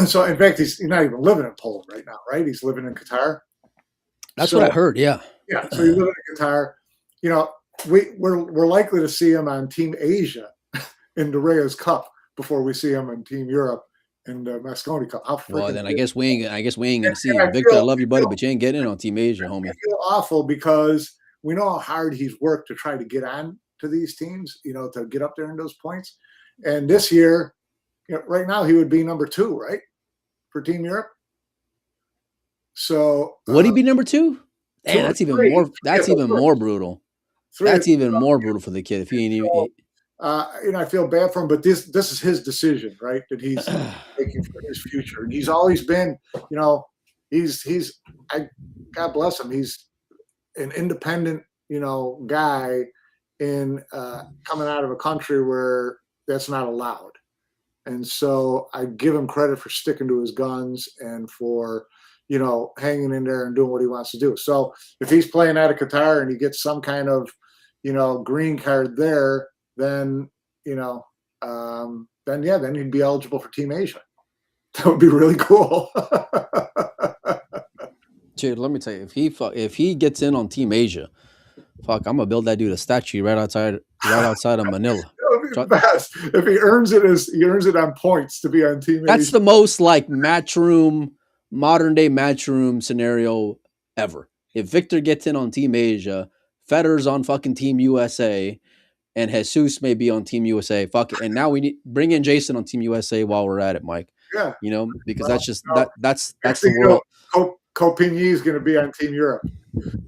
So, in fact, he's not even living in Poland right now, right? He's living in Qatar. That's what I heard. Yeah. Yeah. So he's living in Qatar. You know, we're likely to see him on Team Asia in the Reyes Cup before we see him on Team Europe in the Mosconi Cup. Well, then I guess we ain't gonna see him. Victor, I love you, buddy, but you ain't getting in on Team Asia, homie. I feel awful because we know how hard he's worked to try to get on to these teams, you know, to get up there in those points. And this year, you know, right now he would be number 2, right, for Team Europe. So would he be number 2? Man, that's even more. That's even more brutal. That's even more brutal for the kid if he ain't even. You know, I feel bad for him, but this is his decision, right? That he's making for his future, and he's always been, you know, God bless him. He's an independent, you know, guy in coming out of a country where that's not allowed, and so I give him credit for sticking to his guns and for, you know, hanging in there and doing what he wants to do. So if he's playing out of Qatar and he gets some kind of, you know, green card there, then, you know, then he'd be eligible for Team Asia. That would be really cool. Dude, let me tell you, if he gets in on Team Asia, fuck, I'm gonna build that dude a statue right outside of Manila. That would be the best. If he earns it on points to be on Team Asia. That's the most like modern day matchroom scenario ever. If Victor gets in on Team Asia, Federer's on fucking Team USA, and Jesus may be on Team USA. Fuck it. And now we need bring in Jason on Team USA while we're at it, Mike. Yeah. You know, because that's the world. Copigny is going to be on Team Europe.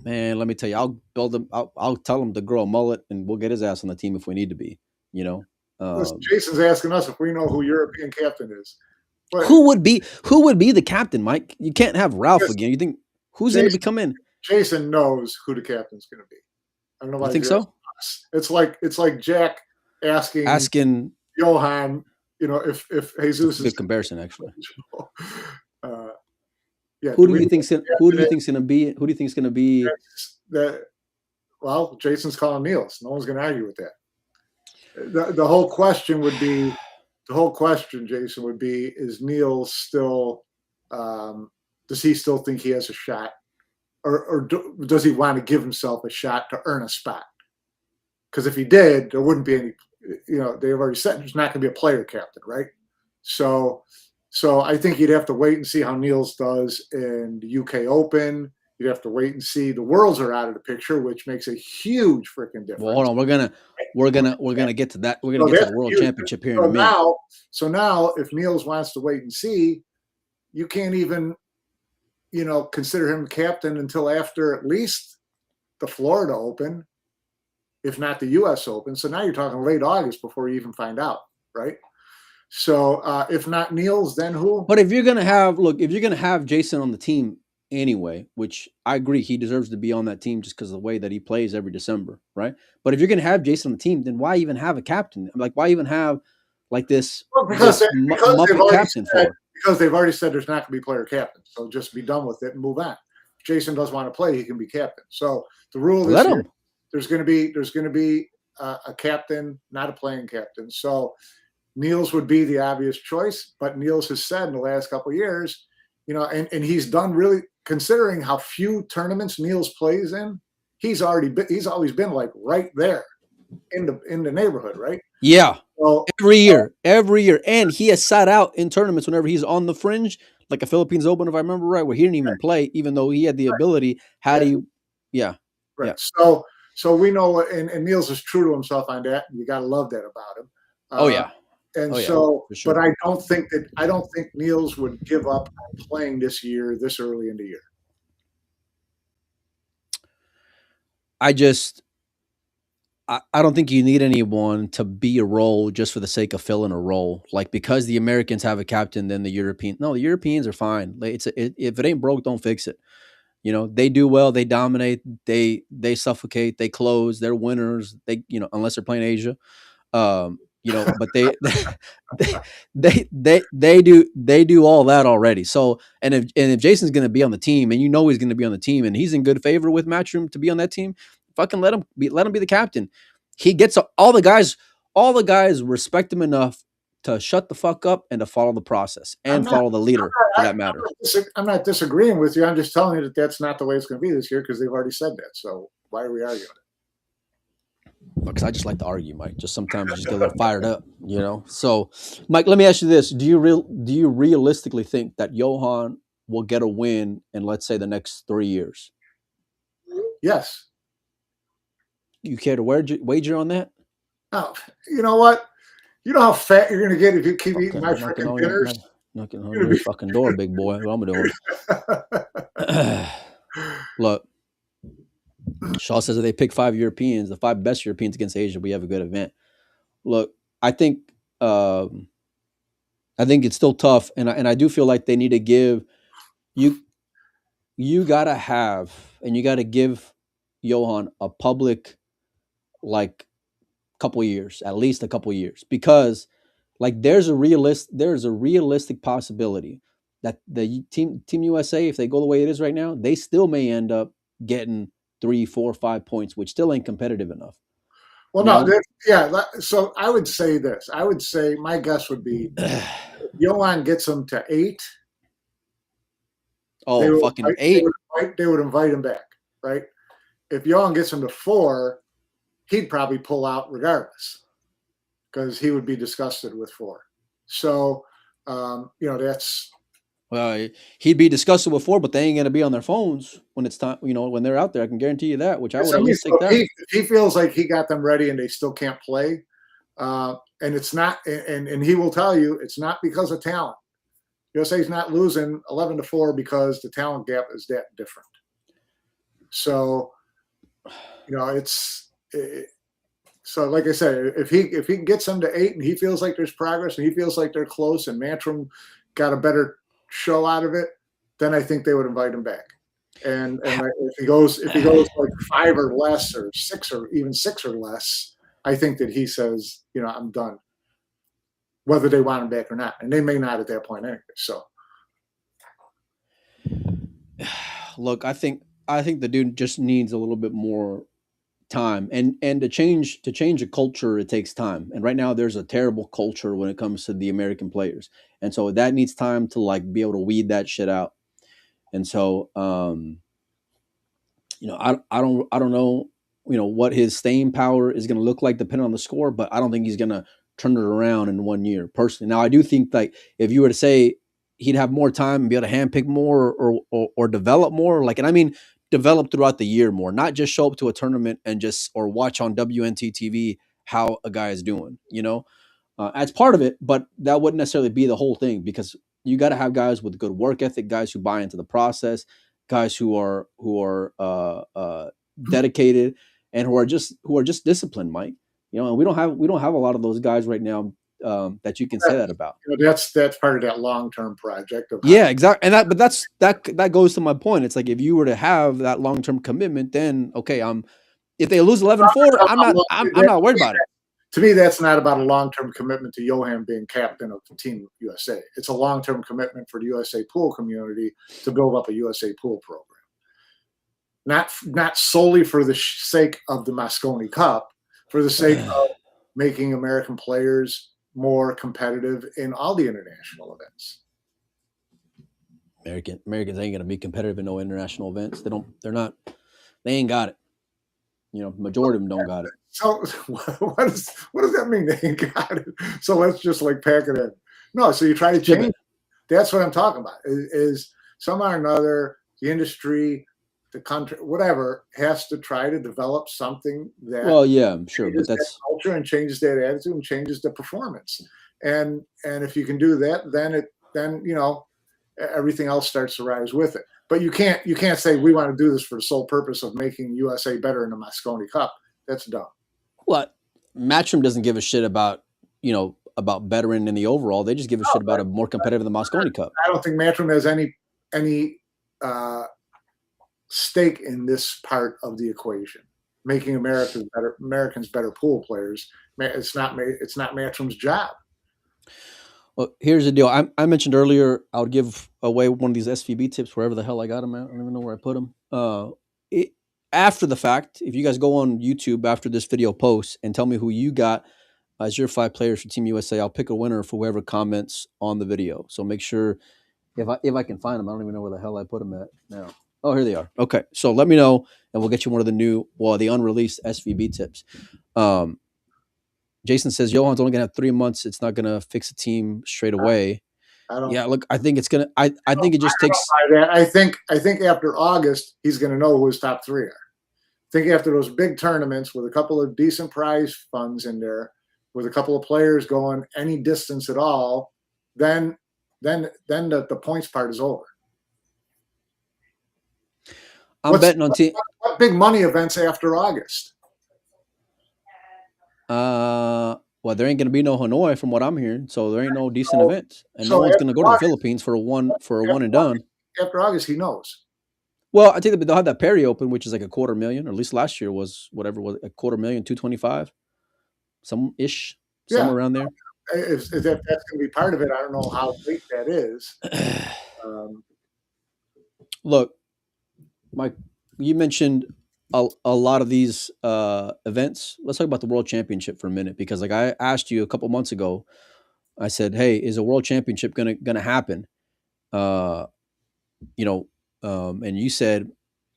Man, let me tell you, I'll build him. I'll tell him to grow a mullet, and we'll get his ass on the team if we need to be. You know. Listen, Jason's asking us if we know who European captain is. But who would be the captain, Mike? You can't have Ralph again. You think who's going to come in? Jason knows who the captain's going to be. I don't know why. You think so? It's like Jack asking Johan, you know, if Jesus is a good comparison, actually. Yeah. Who do you think's going to be? Who do you think's going to be? Well, Jason's calling Niels. No one's going to argue with that. The whole question, Jason, would be: is Niels still? Does he still think he has a shot, or does he want to give himself a shot to earn a spot? Because if he did, there wouldn't be any. You know, they've already said there's not going to be a player captain, right? So I think you'd have to wait and see how Niels does in the UK Open. You'd have to wait and see. The Worlds are out of the picture, which makes a huge freaking difference. Well, hold on, we're gonna get to that. We're gonna get to the World Championship here in a minute. So now, if Niels wants to wait and see, you can't even, you know, consider him captain until after at least the Florida Open, if not the U.S. Open. So now you're talking late August before you even find out, right? So if not Niels, then who? But if you're gonna have Jason on the team anyway, which I agree, he deserves to be on that team just because of the way that he plays every December, right? But if you're gonna have Jason on the team, then why even have a captain? Like, why even have like this? Because they've already said there's not going to be player captain. So just be done with it and move on. If Jason doesn't want to play, he can be captain. So the rule this year, there's going to be a captain, not a playing captain. So Niels would be the obvious choice, but Niels has said in the last couple of years, you know, and he's done really, considering how few tournaments Niels plays in, he's always been like right there in the neighborhood, right? Yeah. So, every year, and he has sat out in tournaments whenever he's on the fringe, like a Philippines Open, if I remember right, where he didn't even play, even though he had the ability. Right. Right. So we know, and Niels is true to himself on that. And you got to love that about him. But I don't think Niels would give up on playing this year, this early in the year. I don't think you need anyone to be a role just for the sake of filling a role. Like, because the Americans have a captain, then the Europeans are fine. If it ain't broke, don't fix it. You know, they do well, they dominate, they suffocate, they close, they're winners. They, you know, unless they're playing Asia, but they do all that already. So and if Jason's going to be on the team, and he's going to be on the team, and he's in good favor with Matchroom to be on that team, fucking let him be the captain. He gets all the guys respect him enough to shut the fuck up and to follow the process and follow the leader for that matter. I'm not disagreeing with you. I'm just telling you that that's not the way it's going to be this year because they've already said that. So why are we arguing? Because I just like to argue, Mike. Just sometimes just get a little fired up, So, Mike, let me ask you this: Do you realistically think that Johan will get a win in, let's say, the next 3 years? Yes. You care to wager on that? Oh, you know what? You know how fat you're going to get if you keep eating my freaking dinners? Knocking on your fucking door, big boy. What I'm doing. Look, Shaw says if they pick 5 Europeans, the 5 best Europeans against Asia, we have a good event. Look, I think it's still tough, and I do feel like they need to give you gotta have, and you gotta give Johan a public couple years, at least a couple years, because there's a realistic possibility that the team USA, if they go the way it is right now, they still may end up getting 3, 4, 5 points, which still ain't competitive enough. Well, no, yeah. So I would say this. I would say my guess would be Johan gets them to 8. Oh, fucking 8! They would invite him back, right? If Johan gets them to 4, he'd probably pull out regardless because he would be disgusted with 4. So, that's. Well, he'd be disgusted with 4, but they ain't going to be on their phones when it's time, when they're out there. I can guarantee you that, which I would at least take that. If he feels like he got them ready and they still can't play, and it's not, and he will tell you it's not because of talent. USA's not losing 11-4 because the talent gap is that different. So, so like I said, if he gets them to 8 and he feels like there's progress and he feels like they're close and Matchroom got a better show out of it, then I think they would invite him back. And if he goes like 5 or less, or 6 or even 6 or less, I think that he says, I'm done, whether they want him back or not, and they may not at that point anyway. So, look, I think the dude just needs a little bit more time, and to change a culture, it takes time. And right now, there's a terrible culture when it comes to the American players, and so that needs time to be able to weed that shit out. And so, I don't know, what his staying power is going to look like depending on the score, but I don't think he's going to turn it around in 1 year personally. Now, I do think if you were to say he'd have more time and be able to handpick more or develop more, and I mean, develop throughout the year more, not just show up to a tournament and or watch on WNT TV how a guy is doing, as part of it, but that wouldn't necessarily be the whole thing, because you got to have guys with good work ethic, guys who buy into the process, guys who are dedicated and who are just disciplined, Mike. And we don't have a lot of those guys right now that you can say that about. That's part of that long-term project. Yeah, exactly. And that goes to my point. It's like if you were to have that long-term commitment, then okay, if they lose 11-4, I'm not worried about it. To me, that's not about a long-term commitment to Johan being captain of Team USA. It's a long-term commitment for the USA pool community to build up a USA pool program. Not solely for the sake of the Moconi Cup, for the sake of making American players more competitive in all the international events. Americans ain't gonna be competitive in no international events. They ain't got it. Majority of them don't got it. So what does that mean? They ain't got it. So let's just pack it in. No, so you try to change it. That's what I'm talking about. Is somehow or another the industry, the country, whatever, has to try to develop something that. Well, yeah, I'm sure, but that's that culture and changes that attitude and changes the performance. And if you can do that, then everything else starts to rise with it. But you can't say we want to do this for the sole purpose of making USA better in the Moconi Cup. That's dumb. Well, Matchroom doesn't give a shit about bettering in the overall. They just give a shit about a more competitive than the Moconi Cup. I don't think Matchroom has any stake in this part of the equation. making Americans better pool players. It's not Matchroom's job. Well, here's the deal. I mentioned earlier I would give away one of these SVB tips wherever the hell I got them at. I don't even know where I put them. After the fact, if you guys go on YouTube after this video posts and tell me who you got as your 5 players for Team USA, I'll pick a winner for whoever comments on the video. So make sure if I can find them. I don't even know where the hell I put them at now. Oh, here they are. Okay, so let me know, and we'll get you one of the unreleased SVB tips. Jason says Johan's only gonna have 3 months. It's not gonna fix a team straight away. Yeah, look, I think it's gonna. I think it just takes. I think after August he's gonna know who his top 3 are. I think after those big tournaments with a couple of decent prize funds in there, with a couple of players going any distance at all, then the points part is over. I'm betting on team. What big money events after August? Well, there ain't gonna be no Hanoi from what I'm hearing, so there ain't no decent events, and no one's gonna go to the Philippines for a one and done. After August, he knows. Well, I think they'll have that Perry Open, which is like $250,000, or at least last year was whatever was $250,000, 225, somewhere around there. If that's going to be part of it, I don't know how big that is. Look, Mike, you mentioned a lot of these events. Let's talk about the World Championship for a minute, because like I asked you a couple months ago, I said, "Hey, is a World Championship gonna happen?" And you said,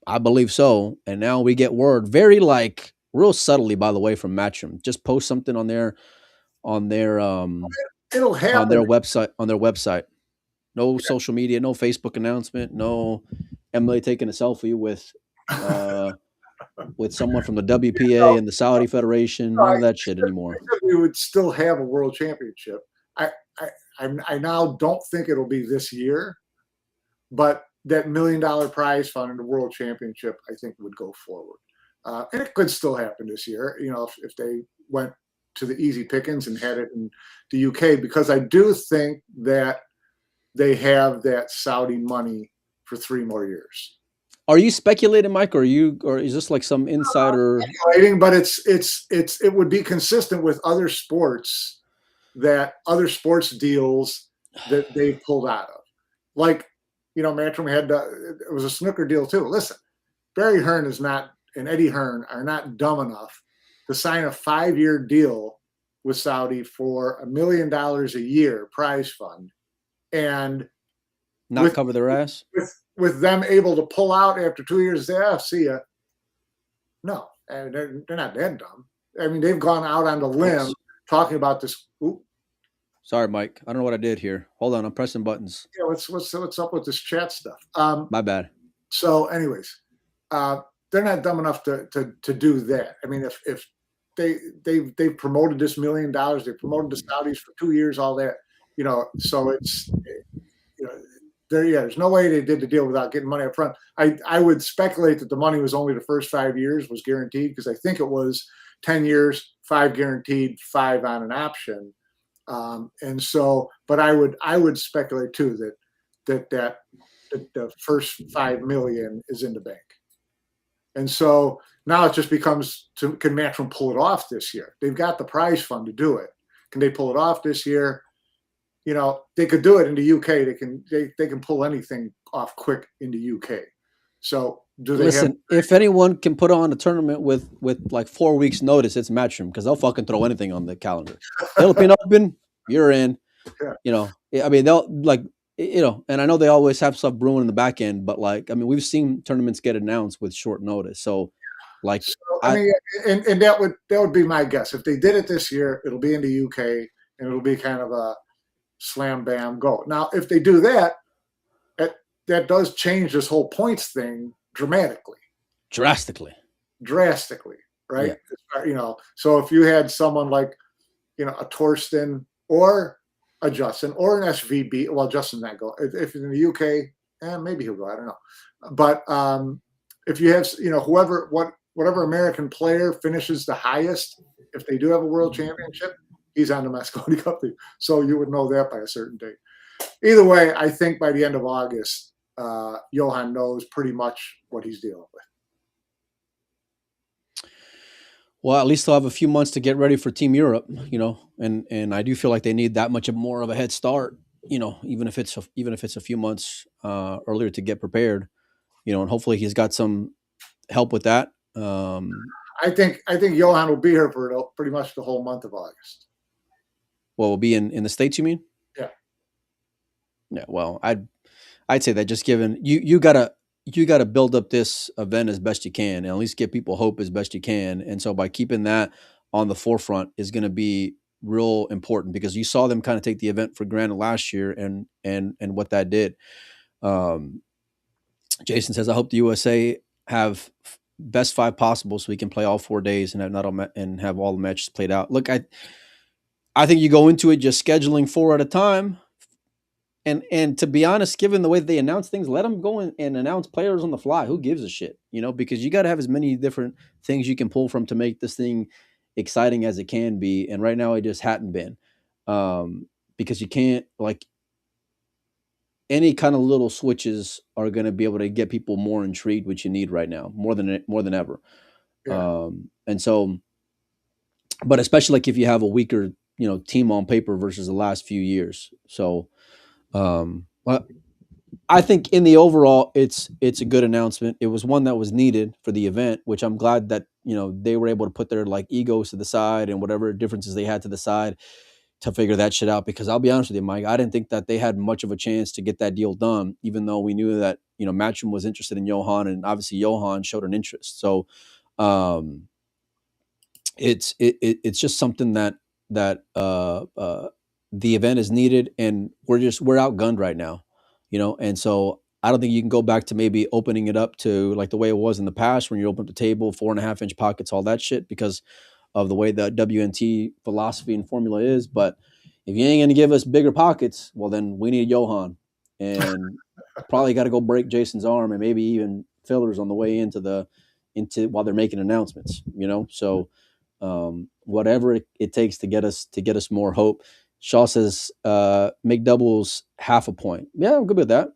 "I believe so." And now we get word, very like real subtly, by the way, from Matchroom. Just post something on their it'll happen on their website. No social media, no Facebook announcement, no Emily taking a selfie with someone from the WPA and the Saudi Federation. None of that shit anymore. We would still have a World Championship. I now don't think it'll be this year, but that $1 million prize fund in the World Championship, I think, would go forward. And it could still happen this year, if they went to the easy pickings and had it in the UK, because I do think that they have that Saudi money for 3 more years. Are you speculating, Mike, or is this like some insider? Speculating, but it would be consistent with other sports deals that they pulled out of. Like, Matchroom it was a snooker deal too. Listen, Barry Hearn and Eddie Hearn are not dumb enough to sign a 5-year deal with Saudi for $1 million a year prize fund and not cover their ass. With them able to pull out after 2 years, see ya. No, they're not that dumb. I mean, they've gone out on the limb talking about this. Ooh. Sorry, Mike. I don't know what I did here. Hold on, I'm pressing buttons. Yeah, what's up with this chat stuff? My bad. So, anyways, they're not dumb enough to do that. I mean, if they've promoted this $1 million, they promoted the Saudis for 2 years, all that, so it's there's no way they did the deal without getting money up front. I would speculate that the money was only the first 5 years was guaranteed, because I think it was 10 years, 5 guaranteed, 5 on an option. But I would speculate too that the first $5 million is in the bank. And so now it just becomes, can Matchroom pull it off this year? They've got the prize fund to do it. Can they pull it off this year? They could do it in the UK. They can pull anything off quick in the UK. So if anyone can put on a tournament with like 4 weeks notice, it's Matchroom, because they'll fucking throw anything on the calendar. Philippine Open, you're in. Yeah. I mean, they'll and I know they always have stuff brewing in the back end, but we've seen tournaments get announced with short notice. So and that would be my guess. If they did it this year, it'll be in the UK and it'll be kind of a slam bam go. Now, if they do that, that does change this whole points thing drastically, right? Yeah. So if you had someone like, a Torsten or a Justin or an SVB, well, Justin's not go. If in the UK, maybe he'll go. I don't know. But if you have, whatever American player finishes the highest, if they do have a World Championship, he's on the Moconi Cup team. So you would know that by a certain date. Either way, I think by the end of August, Johan knows pretty much what he's dealing with. Well, at least they'll have a few months to get ready for Team Europe, and I do feel like they need that much more of a head start, even if it's a few months earlier to get prepared, and hopefully he's got some help with that. I think Johan will be here for pretty much the whole month of August. Well, will be in the States, you mean? Yeah. Yeah. Well, I'd say that just given you gotta build up this event as best you can and at least give people hope as best you can. And so by keeping that on the forefront is going to be real important because you saw them kind of take the event for granted last year and what that did. Jason says, I hope the USA have best 5 possible so we can play all 4 days and have all the matches played out. Look, I think you go into it just scheduling 4 at a time. And to be honest, given the way they announce things, let them go and announce players on the fly. Who gives a shit? Because you got to have as many different things you can pull from to make this thing exciting as it can be. And right now, it just hadn't been, because you can't any kind of little switches are going to be able to get people more intrigued, which you need right now more than ever. Yeah. And so, but especially if you have a weaker team on paper versus the last few years. So. But I think in the overall, it's a good announcement. It was one that was needed for the event, which I'm glad that they were able to put their egos to the side and whatever differences they had to the side to figure that shit out. Because I'll be honest with you, Mike, I didn't think that they had much of a chance to get that deal done, even though we knew that Matchroom was interested in Johan, and obviously Johan showed an interest. So, it's just something that the event is needed, and we're outgunned right now, and so I don't think you can go back to maybe opening it up to like the way it was in the past when you open up the table, 4.5-inch pockets, all that shit, because of the way the WNT philosophy and formula is. But if you ain't going to give us bigger pockets, well, then we need Johan, and probably got to go break Jason's arm and maybe even fillers on the way into while they're making announcements, so whatever it takes to get us more hope. Shaw says, make doubles 0.5 point. Yeah, I'm good with that.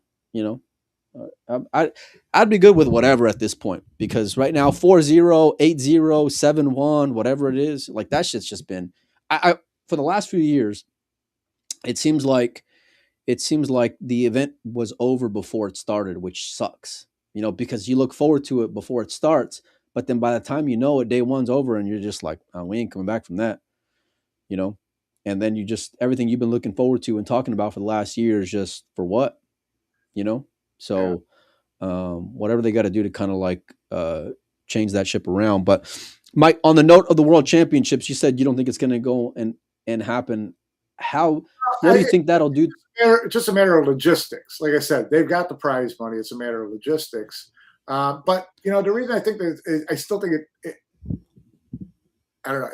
I'd be good with whatever at this point, because right now 4-0, 8-0, 7-1, whatever it is, like that shit's just been, I for the last few years, it seems like the event was over before it started, which sucks, because you look forward to it before it starts, but then by the time day one's over and you're just like, oh, we ain't coming back from that, and then everything you've been looking forward to and talking about for the last year is just for what, so whatever they got to do to kind of change that ship around. But Mike, on the note of the World Championships, you said you don't think it's going to go and happen. What do you think that'll do? It's just a matter of logistics. Like I said, they've got the prize money. It's a matter of logistics. But the reason I think that I still think it I don't know.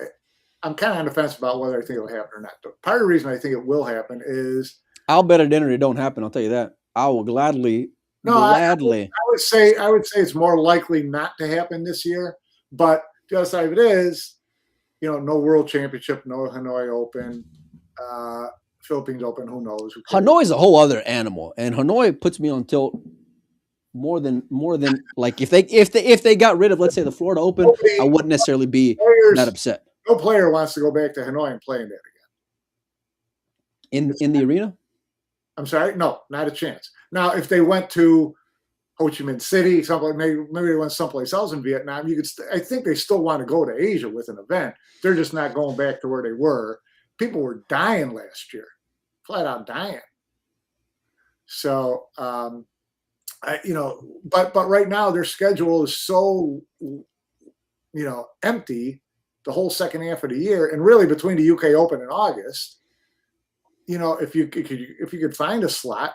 I'm kind of on the fence about whether I think it'll happen or not. But part of the reason I think it will happen is I'll bet at dinner it don't happen. I'll tell you that. I will gladly. I would say it's more likely not to happen this year. But the other side of it is, no World Championship, no Hanoi Open, Philippines Open. Who knows? Hanoi is a whole other animal, and Hanoi puts me on tilt more than like if they got rid of, let's say, the Florida Open, I wouldn't necessarily be that upset. No player wants to go back to Hanoi and play in that again. In the arena? I'm sorry, no, not a chance. Now, if they went to Ho Chi Minh City, maybe they went someplace else in Vietnam, I think they still want to go to Asia with an event. They're just not going back to where they were. People were dying last year, flat out dying. So, but right now their schedule is so, empty the whole second half of the year, and really between the UK Open and August, if you could find a slot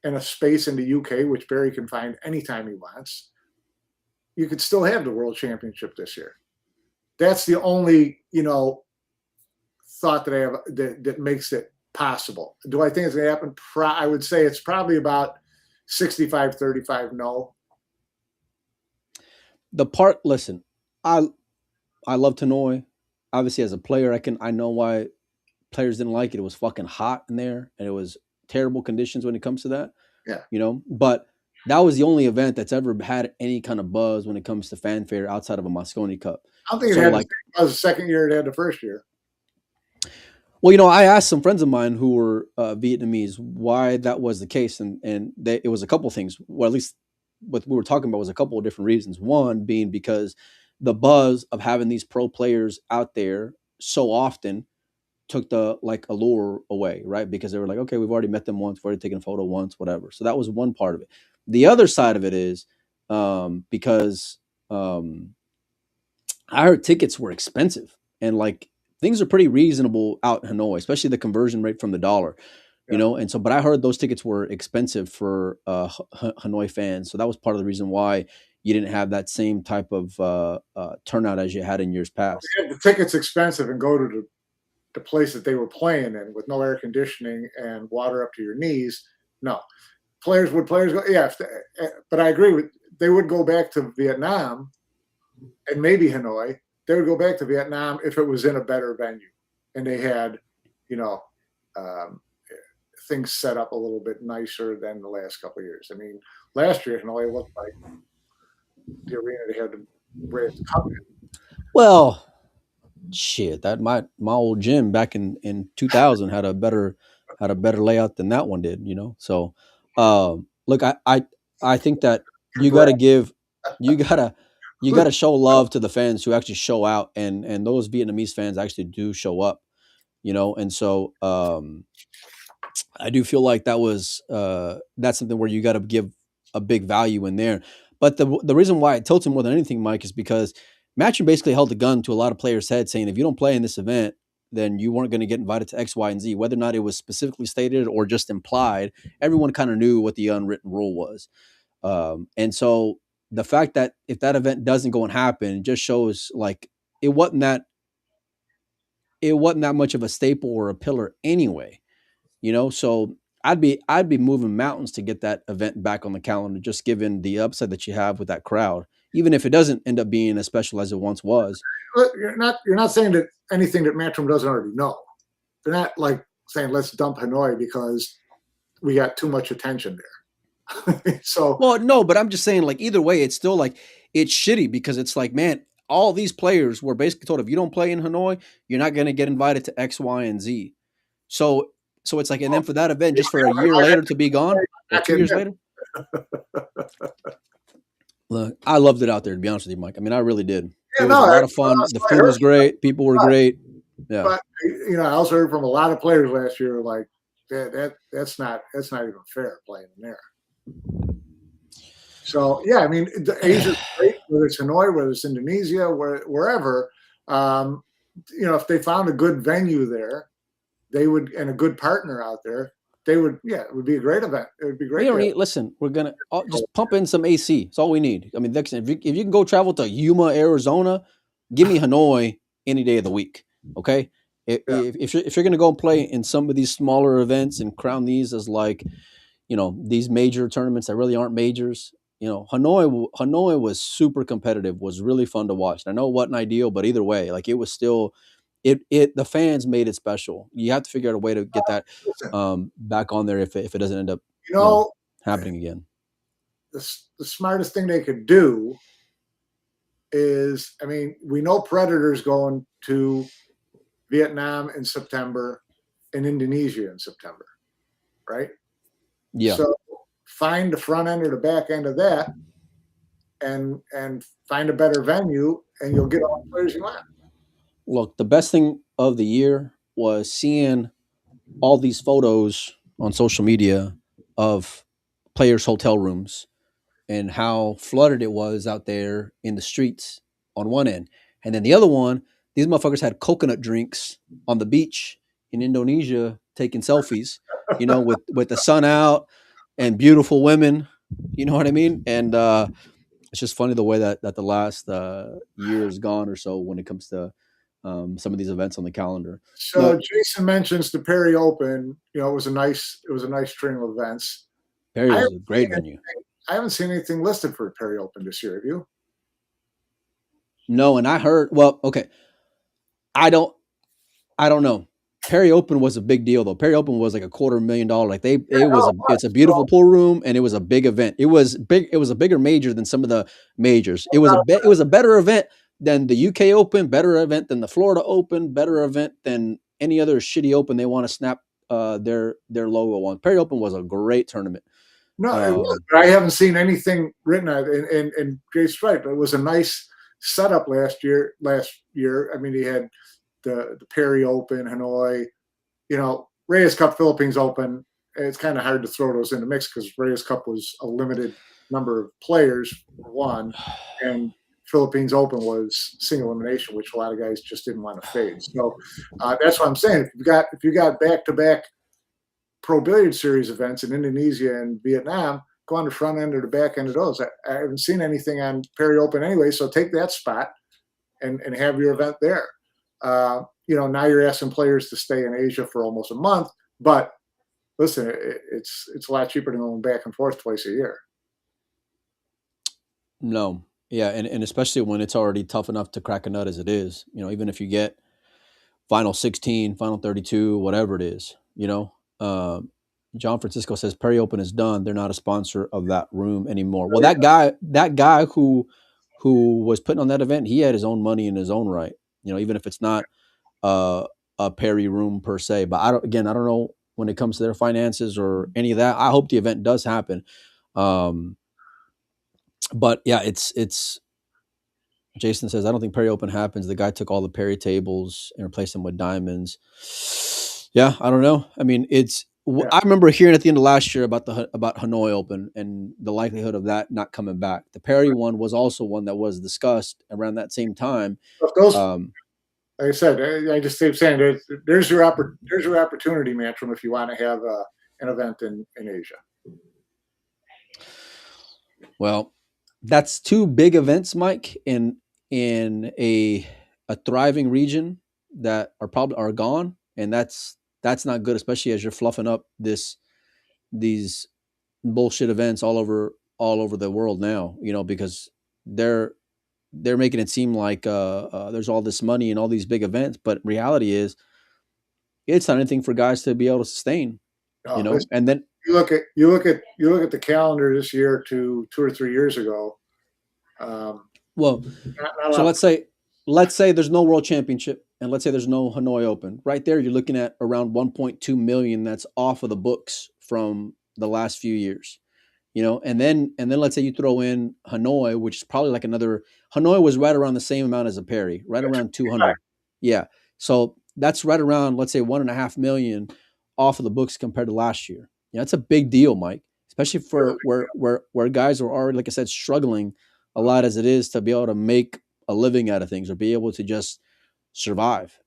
and a space in the UK, which Barry can find anytime he wants, you could still have the World Championship this year. That's the only, thought that I have that makes it possible. Do I think it's going to happen? I would say it's probably about 65-35 no. Listen, I love Hanoi. Obviously, as a player, I know why players didn't like it. It was fucking hot in there, and it was terrible conditions when it comes to that. Yeah. But that was the only event that's ever had any kind of buzz when it comes to fanfare outside of a Mosconi Cup. I don't think So it had like, the second year it had the first year. well, I asked some friends of mine who were Vietnamese why that was the case, and it was a couple things. Well, at least what we were talking about was a couple of different reasons. One being because the buzz of having these pro players out there so often took the like allure away, right? Because they were like, okay, we've already met them once, we've already taken a photo once, whatever. So that was one part of it. The other side of it is because I heard tickets were expensive, and like things are pretty reasonable out in Hanoi, especially the conversion rate from the dollar, Yeah. And so, but I heard those tickets were expensive for Hanoi fans, so that was part of the reason why you didn't have that same type of turnout as you had in years past. The ticket's expensive and go to the place that they were playing in with no air conditioning and water up to your knees. No, players go? Yeah, but I agree with they would go back to Vietnam and maybe Hanoi. They would go back to Vietnam if it was in a better venue and they had, you know, um, things set up a little bit nicer than the last couple of years. I mean, last year Hanoi looked like the arena they had to raise cup in. Well, shit, that my old gym back in 2000 had a better layout than that one did, So, look, I think that you got to give you gotta you got to show love to the fans who actually show out, and those Vietnamese fans actually do show up, and so I do feel like that's something where you got to give a big value in there. But the reason why it tilts him more than anything, Mike, is because Matchroom basically held a gun to a lot of players' heads, saying if you don't play in this event, then you weren't going to get invited to X, Y, and Z. Whether or not it was specifically stated or just implied, everyone kind of knew what the unwritten rule was. And so the fact that if that event doesn't go and happen, it just shows like it wasn't that much of a staple or a pillar anyway. So I'd be moving mountains to get that event back on the calendar, just given the upside that you have with that crowd, even if it doesn't end up being as special as it once was. You're not saying that anything that Matchroom doesn't already know. They're not like saying let's dump Hanoi because we got too much attention there. So Well, no, but I'm just saying, like, either way, it's still like it's shitty because it's like, man, all these players were basically told if you don't play in Hanoi, you're not going to get invited to X, Y, and Z. So it's like, and then for that event, just for a year later to be gone, or 2 years later. Look, I loved it out there, to be honest with you, Mike. I mean, I really did. It was a lot of fun. The food was great. People were great. Yeah. But I also heard from a lot of players last year like that's not even fair playing in there. So yeah, I mean, Asia's great, whether it's Hanoi, whether it's Indonesia, wherever. If they found a good venue there, they would, and a good partner out there, they would. Yeah, it would be a great event. It would be great. We don't need. Listen, we're gonna just pump in some AC. That's all we need. I mean, if you can go travel to Yuma, Arizona, give me Hanoi any day of the week. Okay. If you're going to go and play in some of these smaller events and crown these as like, these major tournaments that really aren't majors, Hanoi was super competitive, was really fun to watch. And I know it wasn't ideal, but either way, like it was still, the fans made it special. You have to figure out a way to get that back on there if it doesn't end up happening again. The smartest thing they could do is, I mean, we know Predator's going to Vietnam in September and Indonesia in September, right? Yeah. So find the front end or the back end of that and find a better venue and you'll get all the players you want. Look, the best thing of the year was seeing all these photos on social media of players' hotel rooms and how flooded it was out there in the streets on one end. And then the other one, these motherfuckers had coconut drinks on the beach in Indonesia taking selfies, with the sun out and beautiful women. You know what I mean? And it's just funny the way that the last year is gone or so when it comes to some of these events on the calendar. So Jason mentions the Perry Open. It was a nice string of events. Perry was a great venue. I haven't seen anything listed for Perry Open this year. Have you? No, and I heard. Well, okay. I don't know. Perry Open was a big deal though. Perry Open was like $250,000. Like it's a beautiful So, pool room and it was a big event. It was big. It was a bigger major than some of the majors. It was a better event than the UK Open, better event than the Florida Open, better event than any other shitty Open they want to snap their logo on. Perry Open was a great tournament. no, it was, but I haven't seen anything written on it in Jay Stripe. It was a nice setup last year. I mean, he had the Perry Open, Hanoi, Reyes Cup, Philippines Open. It's kind of hard to throw those in the mix because Reyes Cup was a limited number of players for one, and Philippines Open was single elimination, which a lot of guys just didn't want to fade. So that's what I'm saying. If you got back-to-back Pro Billiard Series events in Indonesia and Vietnam, go on the front end or the back end of those. I haven't seen anything on Perry Open anyway, so take that spot and have your event there. Now you're asking players to stay in Asia for almost a month, but listen, it's a lot cheaper than going back and forth twice a year. No. Yeah, and especially when it's already tough enough to crack a nut as it is. Even if you get final 16, final 32, whatever it is, John Francisco says Perry Open is done. They're not a sponsor of that room anymore. Well, that guy who was putting on that event, he had his own money in his own right. Even if it's not a Perry room per se. But I don't know when it comes to their finances or any of that. I hope the event does happen. But yeah, it's Jason says, I don't think Perry Open happens. The guy took all the Perry tables and replaced them with diamonds. Yeah, I don't know. I mean, I remember hearing at the end of last year about Hanoi Open and the likelihood of that not coming back. The Perry one was also one that was discussed around that same time. Like I said, I just keep saying there's your opportunity, Mantrum, if you want to have an event in Asia. Well, that's two big events, Mike, in a thriving region that are gone, and that's not good, especially as you're fluffing up these bullshit events all over the world now. Because they're making it seem like there's all this money and all these big events, but reality is it's not anything for guys to be able to sustain. And then you look at the calendar this year to 2 or 3 years ago. So let's say there's no World Championship, and let's say there's no Hanoi Open. Right there, you're looking at around 1.2 million that's off of the books from the last few years. And then let's say you throw in Hanoi, which is probably like Hanoi was right around the same amount as a Perry, right around 200. Yeah. So that's right around, let's say 1.5 million off of the books compared to last year. That's a big deal, Mike, especially for where guys are already, like I said, struggling a lot as it is to be able to make a living out of things or be able to just survive,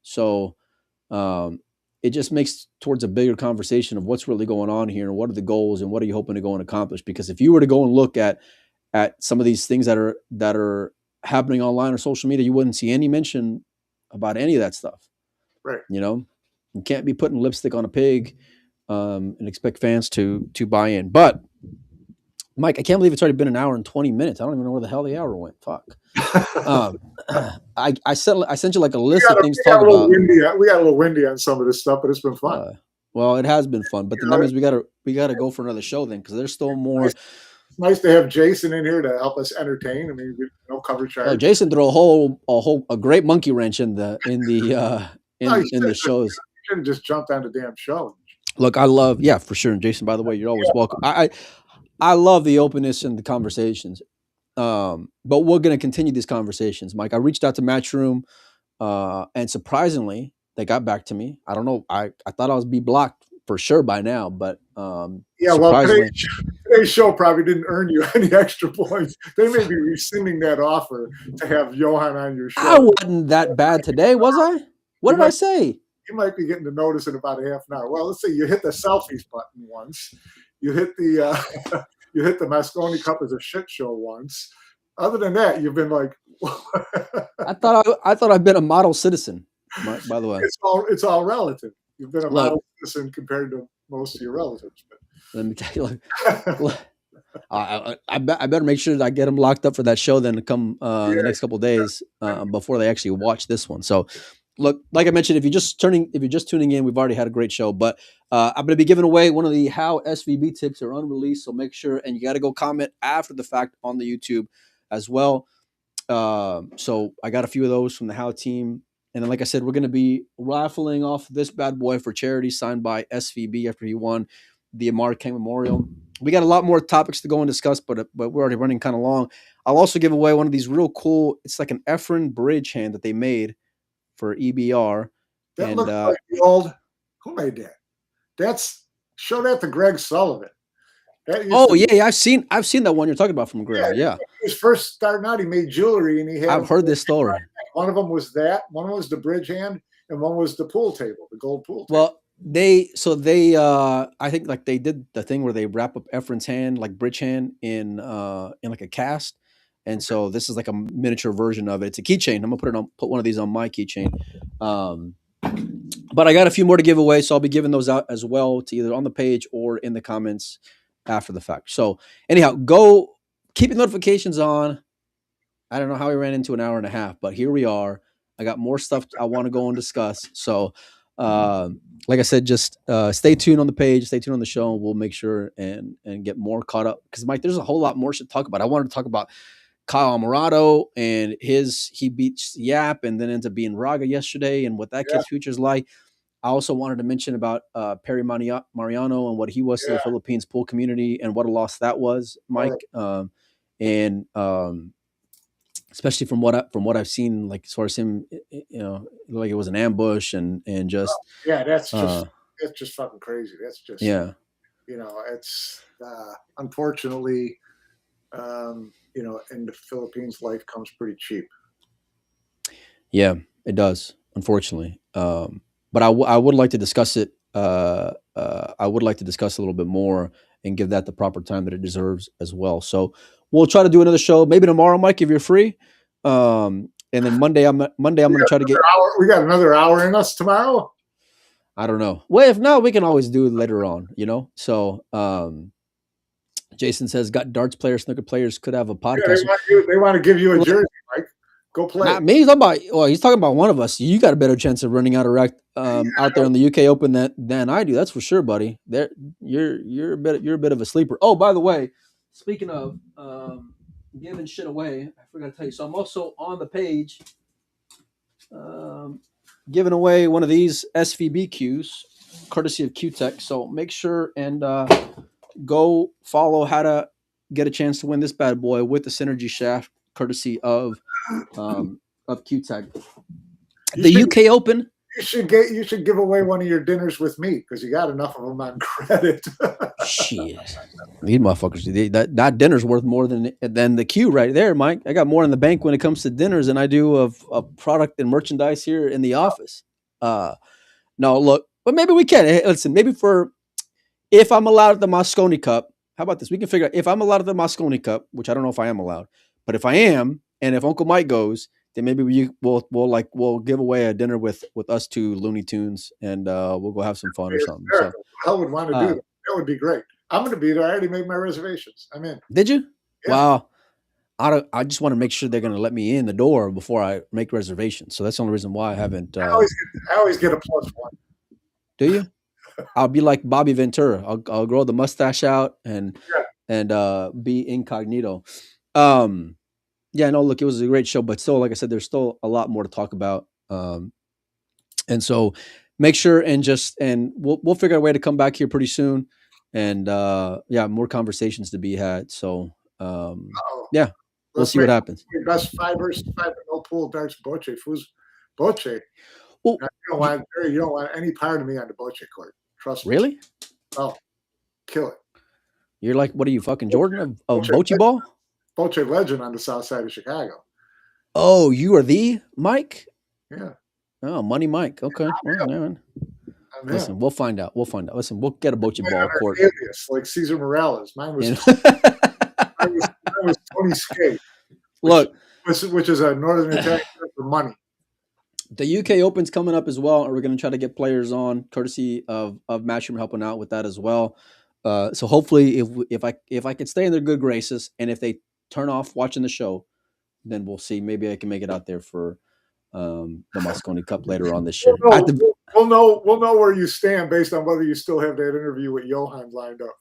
So it just makes towards a bigger conversation of what's really going on here and what are the goals and what are you hoping to go and accomplish? Because if you were to go and look at some of these things that are happening online or social media, you wouldn't see any mention about any of that stuff. Right. You can't be putting lipstick on a pig and expect fans to buy in. But Mike, I can't believe it's already been an hour and 20 minutes. I don't even know where the hell the hour went. Fuck. I sent you like a list of things to talk about. We got a little windy on some of this stuff, but it's been fun. Well, it has been fun, but then that means we gotta go for another show then, because there's still more. It's nice to have Jason in here to help us entertain. I mean, no cover charge. Oh, Jason threw a great monkey wrench in the shows. You shouldn't just jumped on the damn show. Look, for sure. And Jason, by the way, you're always welcome. I love the openness and the conversations. But we're going to continue these conversations, Mike. I reached out to Matchroom, and surprisingly, they got back to me. I don't know. I thought I was be blocked for sure by now, but today's show probably didn't earn you any extra points. They may be rescinding that offer to have Johan on your show. I wasn't that bad today, was I? What did I say? You might be getting the notice in about a half an hour. Well, let's say you hit the selfies button once. You hit the Moconi Cup as a shit show once. Other than that, you've been like. I thought I'd been a model citizen. By the way, it's all relative. You've been a model citizen compared to most of your relatives. But. Let me tell you, I better make sure that I get them locked up for that show then to come the next couple of days before they actually watch this one. So look, like I mentioned, if you're just tuning in, we've already had a great show. But I'm going to be giving away one of the How SVB tips are unreleased, so make sure, and you got to go comment after the fact on the YouTube as well. So I got a few of those from the How team, and then like I said, we're going to be raffling off this bad boy for charity, signed by SVB after he won the Amar King Memorial. We got a lot more topics to go and discuss, but we're already running kind of long. I'll also give away one of these real cool. It's like an Efren bridge hand that they made for EBR. That looks like the old. Who made that? Show that to Greg Sullivan. Yeah, I've seen that one you're talking about from Greg. Yeah. He was first starting out. He made jewelry, and he had. I've heard this story. One of them was that. One was the bridge hand, and one was the pool table, the gold pool table. Well, I think like they did the thing where they wrap up Efren's hand, like bridge hand, in like a cast. And so this is like a miniature version of it. It's a keychain. I'm gonna put one of these on my keychain. But I got a few more to give away, so I'll be giving those out as well, to either on the page or in the comments after the fact. So anyhow, go keep your notifications on. I don't know how we ran into an hour and a half, but here we are. I got more stuff I want to go and discuss. So like I said, just stay tuned on the page, stay tuned on the show, and we'll make sure and get more caught up. Because Mike, there's a whole lot more to talk about. I wanted to talk about Kyle Alvarado and he beats Yap and then ends up being Raga yesterday and what that kid's future is like. I also wanted to mention about Perry Mariano and what he was to the Philippines pool community and what a loss that was, Mike. And especially from what I've seen, like as far as him, like it was an ambush and just that's just fucking crazy. That's just it's unfortunately. In the Philippines, life comes pretty cheap. Yeah, it does, unfortunately. But I would like to discuss it. I would like to discuss a little bit more and give that the proper time that it deserves as well. So we'll try to do another show maybe tomorrow, Mike, if you're free. And then Monday, I'm going to try to get. We got another hour in us tomorrow. I don't know. Well, if not, we can always do it later on. So. Jason says, got darts players, snooker players could have a podcast. They want to give you a jersey, Mike. Go play. Not me. He's talking about one of us. You got a better chance of running out of rack out there in the UK Open than I do. That's for sure, buddy. You're a bit of a sleeper. Oh, by the way, speaking of giving shit away, I forgot to tell you. So I'm also on the page giving away one of these SVB cues, courtesy of Q-Tech. So make sure and go follow how to get a chance to win this bad boy with the Synergy Shaft, courtesy of Q-Tech. The UK Open. You should give away one of your dinners with me because you got enough of them on credit. Shit, these motherfuckers. That dinner's worth more than the Q right there, Mike. I got more in the bank when it comes to dinners than I do of product and merchandise here in the office. No, look, but maybe we can. Hey, listen, maybe if I'm allowed at the Moconi Cup, how about this? We can figure out if I'm allowed at the Mosconi Cup, which I don't know if I am allowed, but if I am, and if Uncle Mike goes, then maybe we'll give away a dinner with us two Looney Tunes, and we'll go have some fun or something. So, I would want to do that. That would be great. I'm going to be there. I already made my reservations. I'm in. Did you? Yeah. Wow. I just want to make sure they're going to let me in the door before I make reservations. So that's the only reason why I haven't. I always get a +1. Do you? I'll be like Bobby Ventura. I'll grow the mustache out and be incognito. Yeah, no, look, it was a great show, but still, like I said, there's still a lot more to talk about. And so make sure and we'll figure out a way to come back here pretty soon. And more conversations to be had. So we'll see what happens. Best 5 versus 5 no pool darts Boche. Boche. Well, you don't want any part of me on the Boche court. Trust me. Really? Oh, kill it. You're like, what are you, fucking Jordan of Boche ball? Boche legend on the south side of Chicago. Oh, you are the Mike? Yeah. Oh, Money Mike. Okay. Listen, we'll find out. Listen, we'll get a Boche ball court. Like Cesar Morales. Mine was Tony Skate. Look. Which is a Northern Italian for money. The UK Open's coming up as well, and we're going to try to get players on, courtesy of Matchroom helping out with that as well. So hopefully, if I can stay in their good graces, and if they turn off watching the show, then we'll see. Maybe I can make it out there for the Mosconi Cup later on this year. We'll know where you stand based on whether you still have that interview with Johan lined up.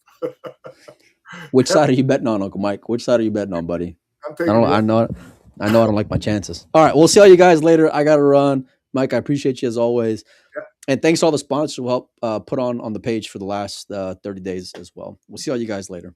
Which side are you betting on, Uncle Mike? Which side are you betting on, buddy? I know I don't like my chances. All right, we'll see all you guys later. I got to run. Mike, I appreciate you as always. Yep. And thanks to all the sponsors who helped put on the page for the last 30 days as well. We'll see all you guys later.